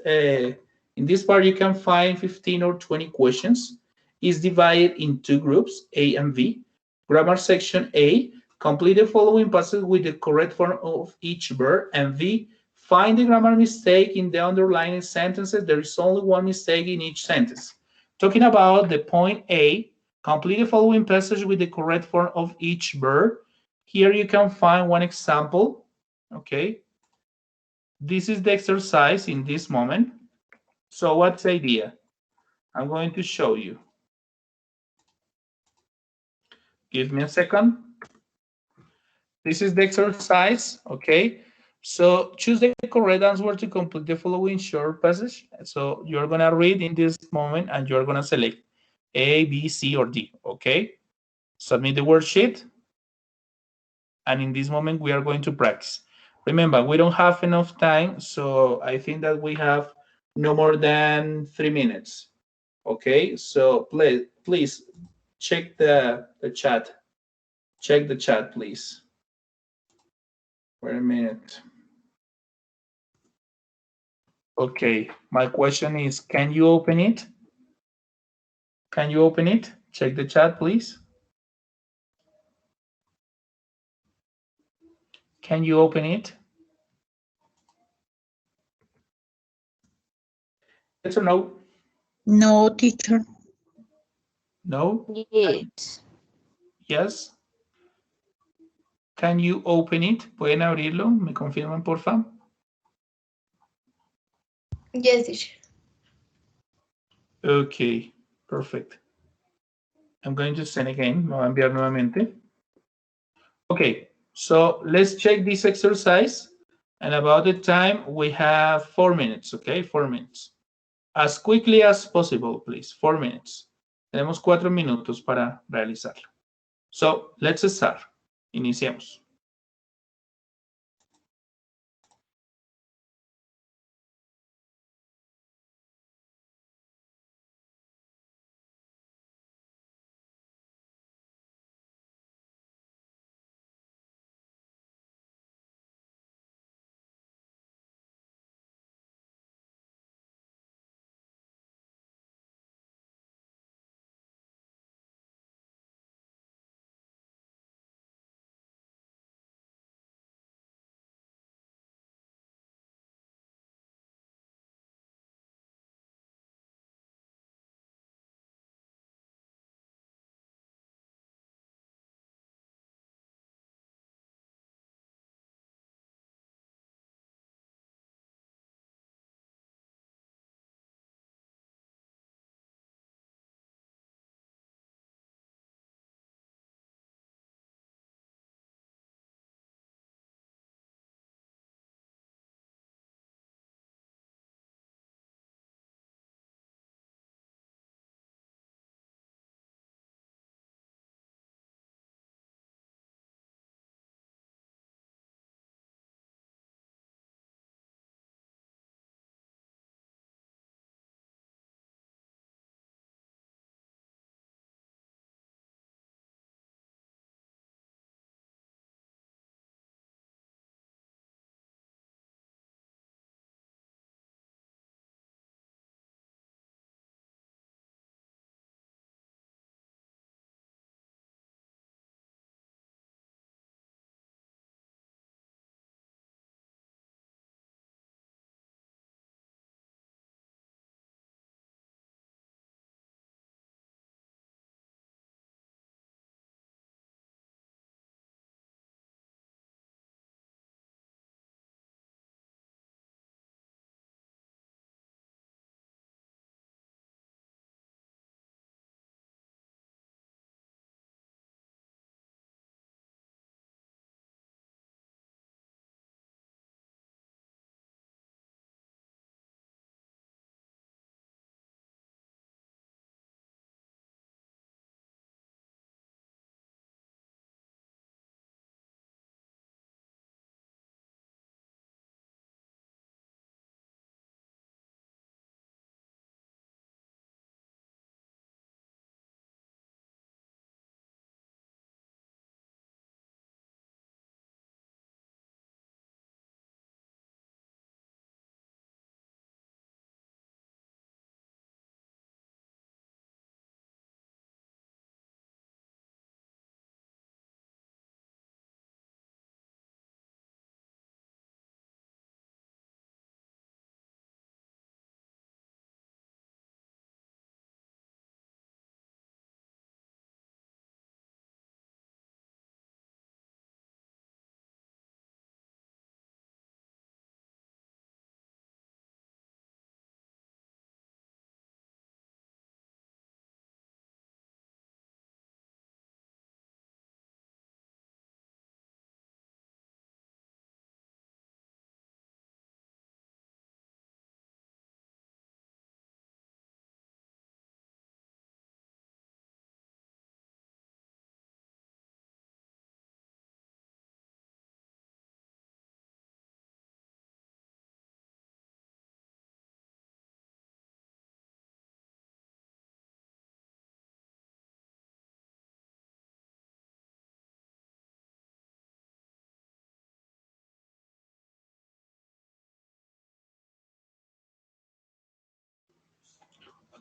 [SPEAKER 1] part, you can find 15 or 20 questions. It's divided in 2 groups, A and V. Grammar section A, complete the following passages with the correct form of each verb, and V, find the grammar mistake in the underlying sentences. There is only one mistake in each sentence. Talking about the point A, complete the following passage with the correct form of each verb. Here you can find one example, okay? This is the exercise in this moment. So what's the idea? I'm going to show you. Give me a second. This is the exercise, okay? So choose the correct answer to complete the following short passage. So you're gonna read in this moment and you're gonna select A, B, C, or D, okay? Submit the worksheet. And in this moment, we are going to practice. Remember, we don't have enough time, so I think that we have no more than 3 minutes, okay? So please check the chat. Check the chat, please. Wait a minute. Okay, my question is, can you open it? Can you open it? Check the chat, please. Can you open it? Yes or no?
[SPEAKER 5] No, teacher.
[SPEAKER 1] No?
[SPEAKER 4] Yes.
[SPEAKER 1] Yes? Can you open it? ¿Pueden abrirlo? ¿Me confirman, por favor?
[SPEAKER 2] Yes, teacher.
[SPEAKER 1] Okay, perfect. I'm going to send again. Me voy a enviar nuevamente. Okay, so let's check this exercise. And about the time, we have 4 minutes, okay? 4 minutes. As quickly as possible, please. 4 minutes. Tenemos 4 minutos para realizarlo. So, let's start. Iniciemos.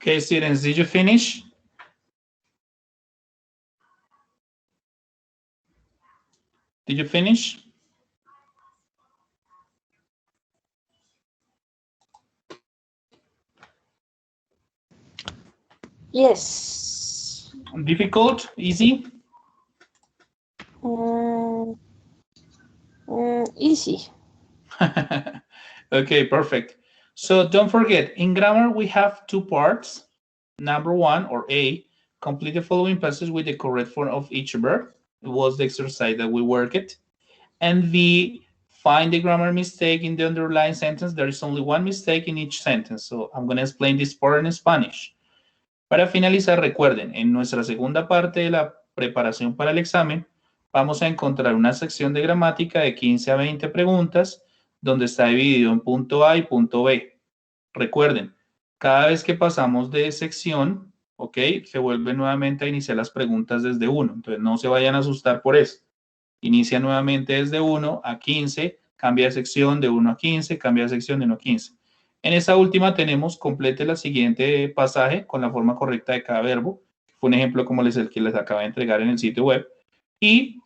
[SPEAKER 1] Okay, students, did you finish? Did you finish?
[SPEAKER 4] Yes.
[SPEAKER 1] Difficult? Easy?
[SPEAKER 4] Easy.
[SPEAKER 1] Okay, perfect. So don't forget, in grammar, we have two parts. Number one, or A, complete the following passage with the correct form of each verb. It was the exercise that we worked. And B, find the grammar mistake in the underlying sentence. There is only one mistake in each sentence. So I'm going to explain this part in Spanish. Para finalizar, recuerden, en nuestra segunda parte de la preparación para el examen, vamos a encontrar una sección de gramática de 15 a 20 preguntas, donde está dividido en punto A y punto B. Recuerden, cada vez que pasamos de sección, ¿ok? Se vuelve nuevamente a iniciar las preguntas desde 1. Entonces, no se vayan a asustar por eso. Inicia nuevamente desde 1 a 15, cambia de sección de 1 a 15, cambia de sección de 1 a 15. En esta última tenemos, complete la siguiente pasaje con la forma correcta de cada verbo. Fue un ejemplo como el que les acabo de entregar en el sitio web. Y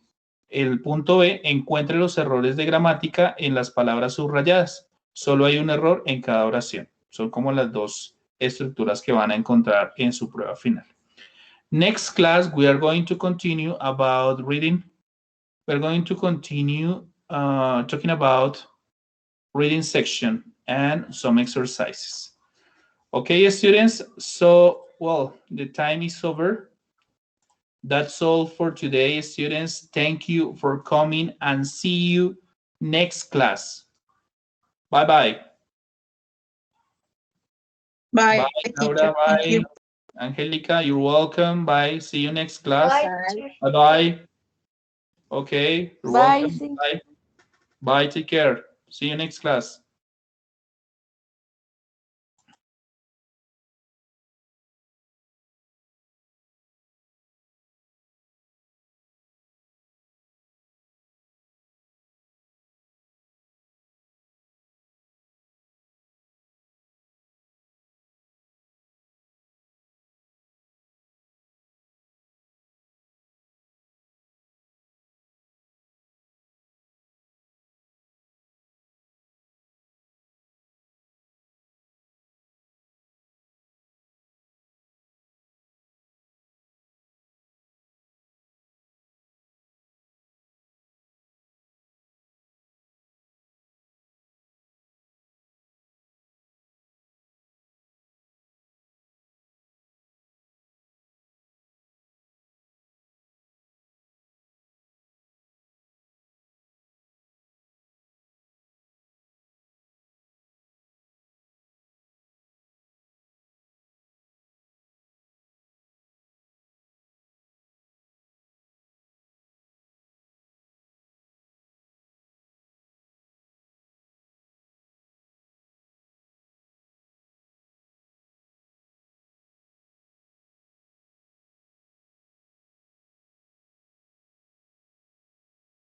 [SPEAKER 1] el punto B, encuentre los errores de gramática en las palabras subrayadas. Solo hay un error en cada oración. Son como las dos estructuras que van a encontrar en su prueba final. Next class, we are going to continue about reading. We're going to continue talking about reading section and some exercises. Okay, students, so, well, the time is over. That's all for today, students. Thank you for coming and see you next class. Bye-bye.
[SPEAKER 5] Bye.
[SPEAKER 1] Bye,
[SPEAKER 5] Teacher.
[SPEAKER 1] Laura.
[SPEAKER 5] Thank you.
[SPEAKER 1] Bye. Angelica, you're welcome. Bye. See you next class.
[SPEAKER 2] Bye.
[SPEAKER 1] Bye-bye. Okay. You're
[SPEAKER 4] Bye.
[SPEAKER 1] welcome. Bye. Bye. Take care. See you next class.